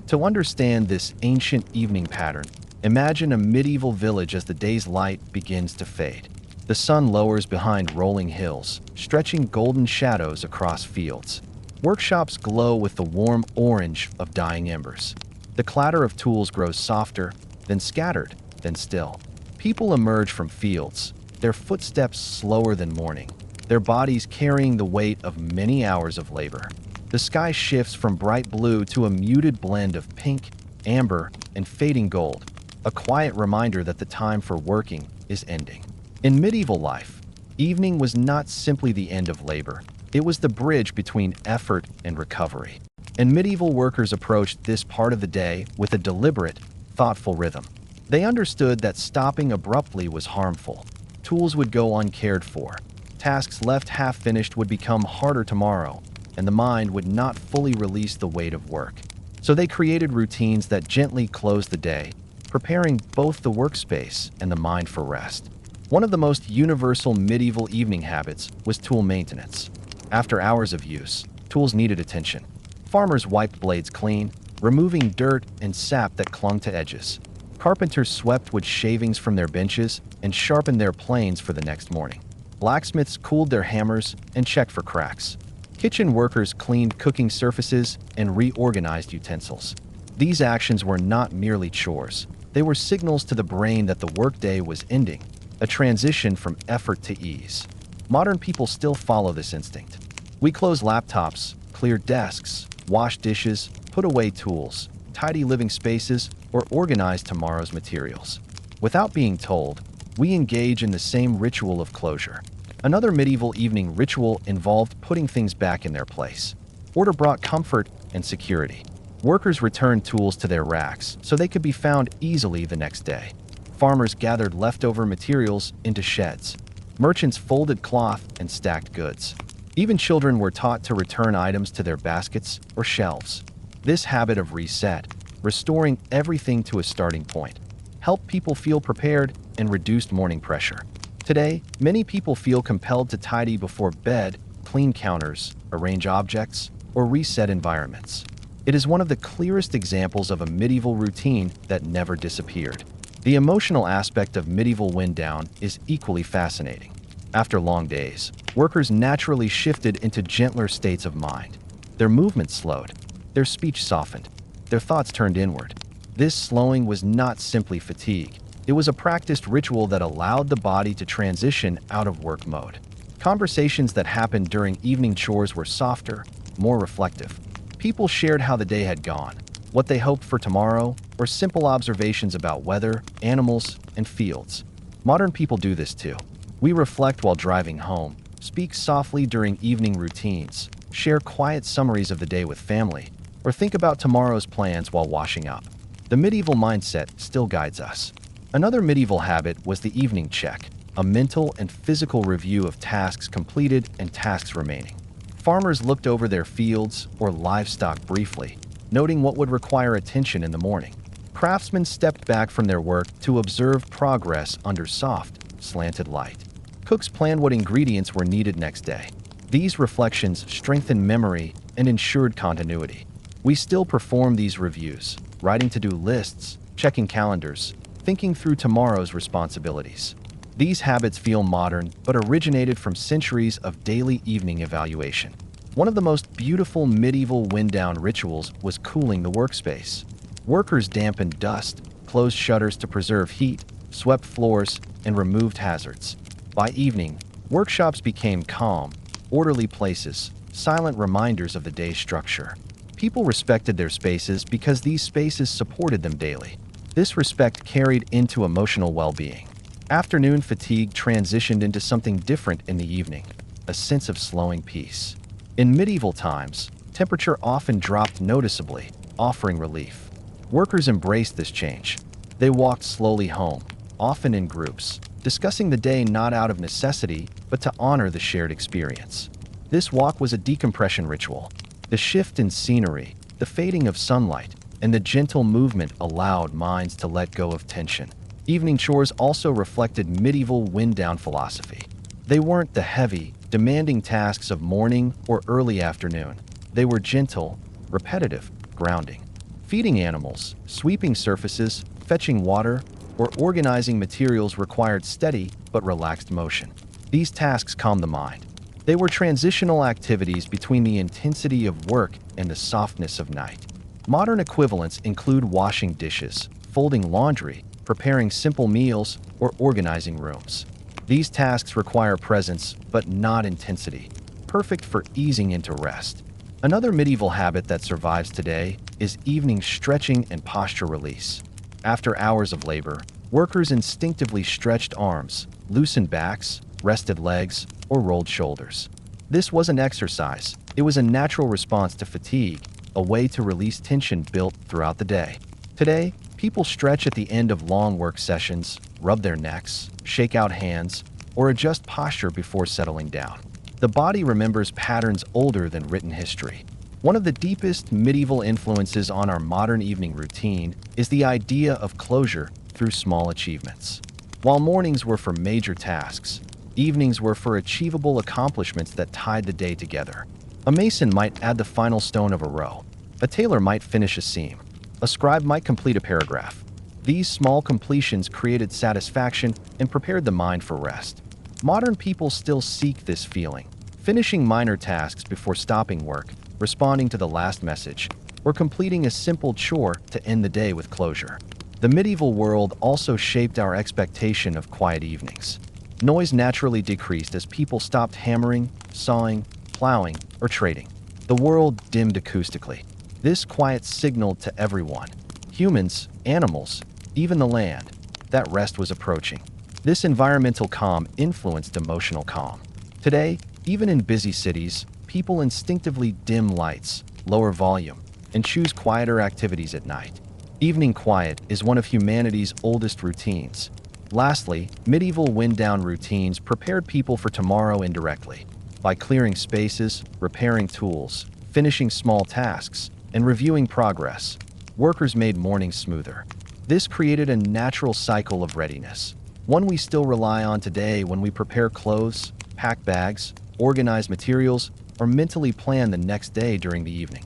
To understand this ancient evening pattern, imagine a medieval village as the day's light begins to fade. The sun lowers behind rolling hills, stretching golden shadows across fields. Workshops glow with the warm orange of dying embers. The clatter of tools grows softer, then scattered, then still. People emerge from fields, their footsteps slower than morning, their bodies carrying the weight of many hours of labor. The sky shifts from bright blue to a muted blend of pink, amber, and fading gold, a quiet reminder that the time for working is ending. In medieval life, evening was not simply the end of labor, it was the bridge between effort and recovery. And medieval workers approached this part of the day with a deliberate, thoughtful rhythm. They understood that stopping abruptly was harmful. Tools would go uncared for. Tasks left half-finished would become harder tomorrow, and the mind would not fully release the weight of work. So they created routines that gently closed the day, preparing both the workspace and the mind for rest. One of the most universal medieval evening habits was tool maintenance. After hours of use, tools needed attention. Farmers wiped blades clean, removing dirt and sap that clung to edges. Carpenters swept wood shavings from their benches and sharpened their planes for the next morning. Blacksmiths cooled their hammers and checked for cracks. Kitchen workers cleaned cooking surfaces and reorganized utensils. These actions were not merely chores. They were signals to the brain that the workday was ending, a transition from effort to ease. Modern people still follow this instinct. We close laptops, clear desks, wash dishes, put away tools, tidy living spaces, or organize tomorrow's materials. Without being told, we engage in the same ritual of closure. Another medieval evening ritual involved putting things back in their place. Order brought comfort and security. Workers returned tools to their racks so they could be found easily the next day. Farmers gathered leftover materials into sheds. Merchants folded cloth and stacked goods. Even children were taught to return items to their baskets or shelves. This habit of reset, restoring everything to a starting point, helped people feel prepared and reduced morning pressure. Today, many people feel compelled to tidy before bed, clean counters, arrange objects, or reset environments. It is one of the clearest examples of a medieval routine that never disappeared. The emotional aspect of medieval wind down is equally fascinating. After long days, workers naturally shifted into gentler states of mind. Their movement slowed. Their speech softened. Their thoughts turned inward. This slowing was not simply fatigue. It was a practiced ritual that allowed the body to transition out of work mode. Conversations that happened during evening chores were softer, more reflective. People shared how the day had gone, what they hoped for tomorrow, or simple observations about weather, animals, and fields. Modern people do this too. We reflect while driving home, speak softly during evening routines, share quiet summaries of the day with family, or think about tomorrow's plans while washing up. The medieval mindset still guides us. Another medieval habit was the evening check, a mental and physical review of tasks completed and tasks remaining. Farmers looked over their fields or livestock briefly, noting what would require attention in the morning. Craftsmen stepped back from their work to observe progress under soft, slanted light. Cooks planned what ingredients were needed next day. These reflections strengthened memory and ensured continuity. We still perform these reviews, writing to-do lists, checking calendars, thinking through tomorrow's responsibilities. These habits feel modern but originated from centuries of daily evening evaluation. One of the most beautiful medieval wind-down rituals was cooling the workspace. Workers dampened dust, closed shutters to preserve heat, swept floors, and removed hazards. By evening, workshops became calm, orderly places, silent reminders of the day's structure. People respected their spaces because these spaces supported them daily. This respect carried into emotional well-being. Afternoon fatigue transitioned into something different in the evening, a sense of slowing peace. In medieval times, temperature often dropped noticeably, offering relief. Workers embraced this change. They walked slowly home, often in groups, discussing the day not out of necessity, but to honor the shared experience. This walk was a decompression ritual. The shift in scenery, the fading of sunlight, and the gentle movement allowed minds to let go of tension. Evening chores also reflected medieval wind-down philosophy. They weren't the heavy, demanding tasks of morning or early afternoon. They were gentle, repetitive, grounding. Feeding animals, sweeping surfaces, fetching water, or organizing materials required steady but relaxed motion. These tasks calmed the mind. They were transitional activities between the intensity of work and the softness of night. Modern equivalents include washing dishes, folding laundry, preparing simple meals, or organizing rooms. These tasks require presence, but not intensity, perfect for easing into rest. Another medieval habit that survives today is evening stretching and posture release. After hours of labor, workers instinctively stretched arms, loosened backs, rested legs, or rolled shoulders. This wasn't exercise, it was a natural response to fatigue, a way to release tension built throughout the day. Today, people stretch at the end of long work sessions, rub their necks, shake out hands, or adjust posture before settling down. The body remembers patterns older than written history. One of the deepest medieval influences on our modern evening routine is the idea of closure through small achievements. While mornings were for major tasks, evenings were for achievable accomplishments that tied the day together. A mason might add the final stone of a row. A tailor might finish a seam. A scribe might complete a paragraph. These small completions created satisfaction and prepared the mind for rest. Modern people still seek this feeling, finishing minor tasks before stopping work, responding to the last message, or completing a simple chore to end the day with closure. The medieval world also shaped our expectation of quiet evenings. Noise naturally decreased as people stopped hammering, sawing, plowing, or trading. The world dimmed acoustically. This quiet signaled to everyone, humans, animals, even the land, that rest was approaching. This environmental calm influenced emotional calm. Today, even in busy cities, people instinctively dim lights, lower volume, and choose quieter activities at night. Evening quiet is one of humanity's oldest routines. Lastly, medieval wind-down routines prepared people for tomorrow indirectly. By clearing spaces, repairing tools, finishing small tasks, and reviewing progress, workers made mornings smoother. This created a natural cycle of readiness, one we still rely on today when we prepare clothes, pack bags, organize materials, or mentally plan the next day during the evening.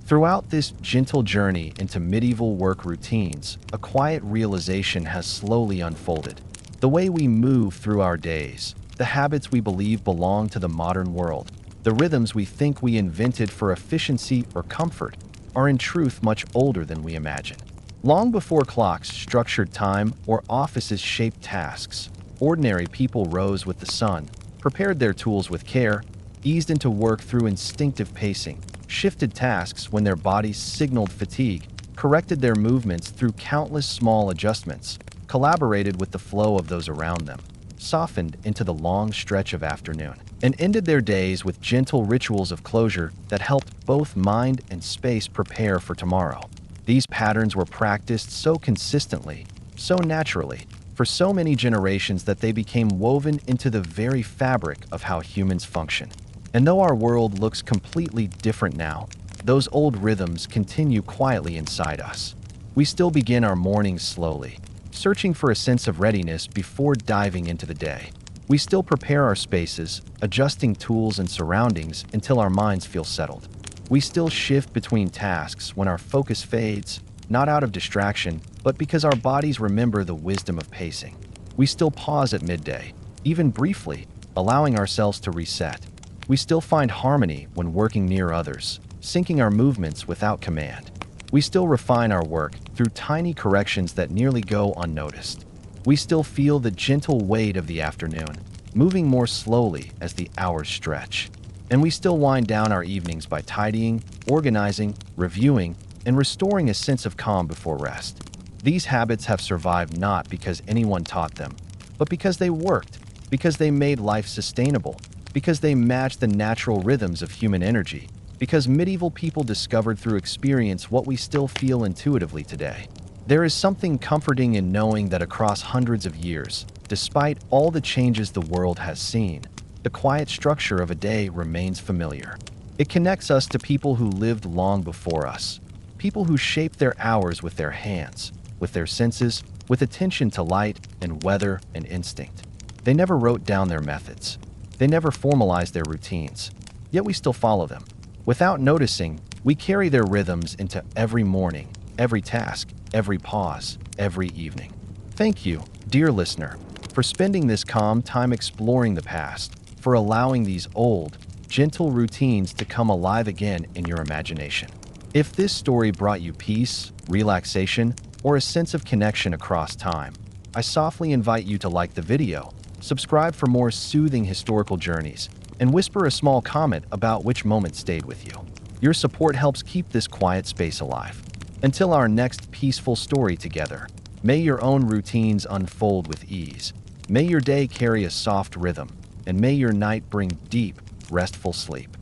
Throughout this gentle journey into medieval work routines, a quiet realization has slowly unfolded. The way we move through our days, the habits we believe belong to the modern world, the rhythms we think we invented for efficiency or comfort, are in truth much older than we imagine. Long before clocks structured time or offices shaped tasks, ordinary people rose with the sun, prepared their tools with care, eased into work through instinctive pacing, shifted tasks when their bodies signaled fatigue, corrected their movements through countless small adjustments, collaborated with the flow of those around them, softened into the long stretch of afternoon, and ended their days with gentle rituals of closure that helped both mind and space prepare for tomorrow. These patterns were practiced so consistently, so naturally, for so many generations that they became woven into the very fabric of how humans function. And though our world looks completely different now, those old rhythms continue quietly inside us. We still begin our mornings slowly, searching for a sense of readiness before diving into the day. We still prepare our spaces, adjusting tools and surroundings until our minds feel settled. We still shift between tasks when our focus fades, not out of distraction, but because our bodies remember the wisdom of pacing. We still pause at midday, even briefly, allowing ourselves to reset. We still find harmony when working near others, syncing our movements without command. We still refine our work through tiny corrections that nearly go unnoticed. We still feel the gentle weight of the afternoon, moving more slowly as the hours stretch. And we still wind down our evenings by tidying, organizing, reviewing, and restoring a sense of calm before rest. These habits have survived not because anyone taught them, but because they worked, because they made life sustainable, because they matched the natural rhythms of human energy, because medieval people discovered through experience what we still feel intuitively today. There is something comforting in knowing that across hundreds of years, despite all the changes the world has seen, the quiet structure of a day remains familiar. It connects us to people who lived long before us, people who shaped their hours with their hands, with their senses, with attention to light and weather and instinct. They never wrote down their methods. They never formalized their routines, yet we still follow them. Without noticing, we carry their rhythms into every morning, every task, every pause, every evening. Thank you, dear listener, for spending this calm time exploring the past, for allowing these old, gentle routines to come alive again in your imagination. If this story brought you peace, relaxation, or a sense of connection across time, I softly invite you to like the video, subscribe for more soothing historical journeys, and whisper a small comment about which moment stayed with you. Your support helps keep this quiet space alive. Until our next peaceful story together, may your own routines unfold with ease. May your day carry a soft rhythm, and may your night bring deep, restful sleep.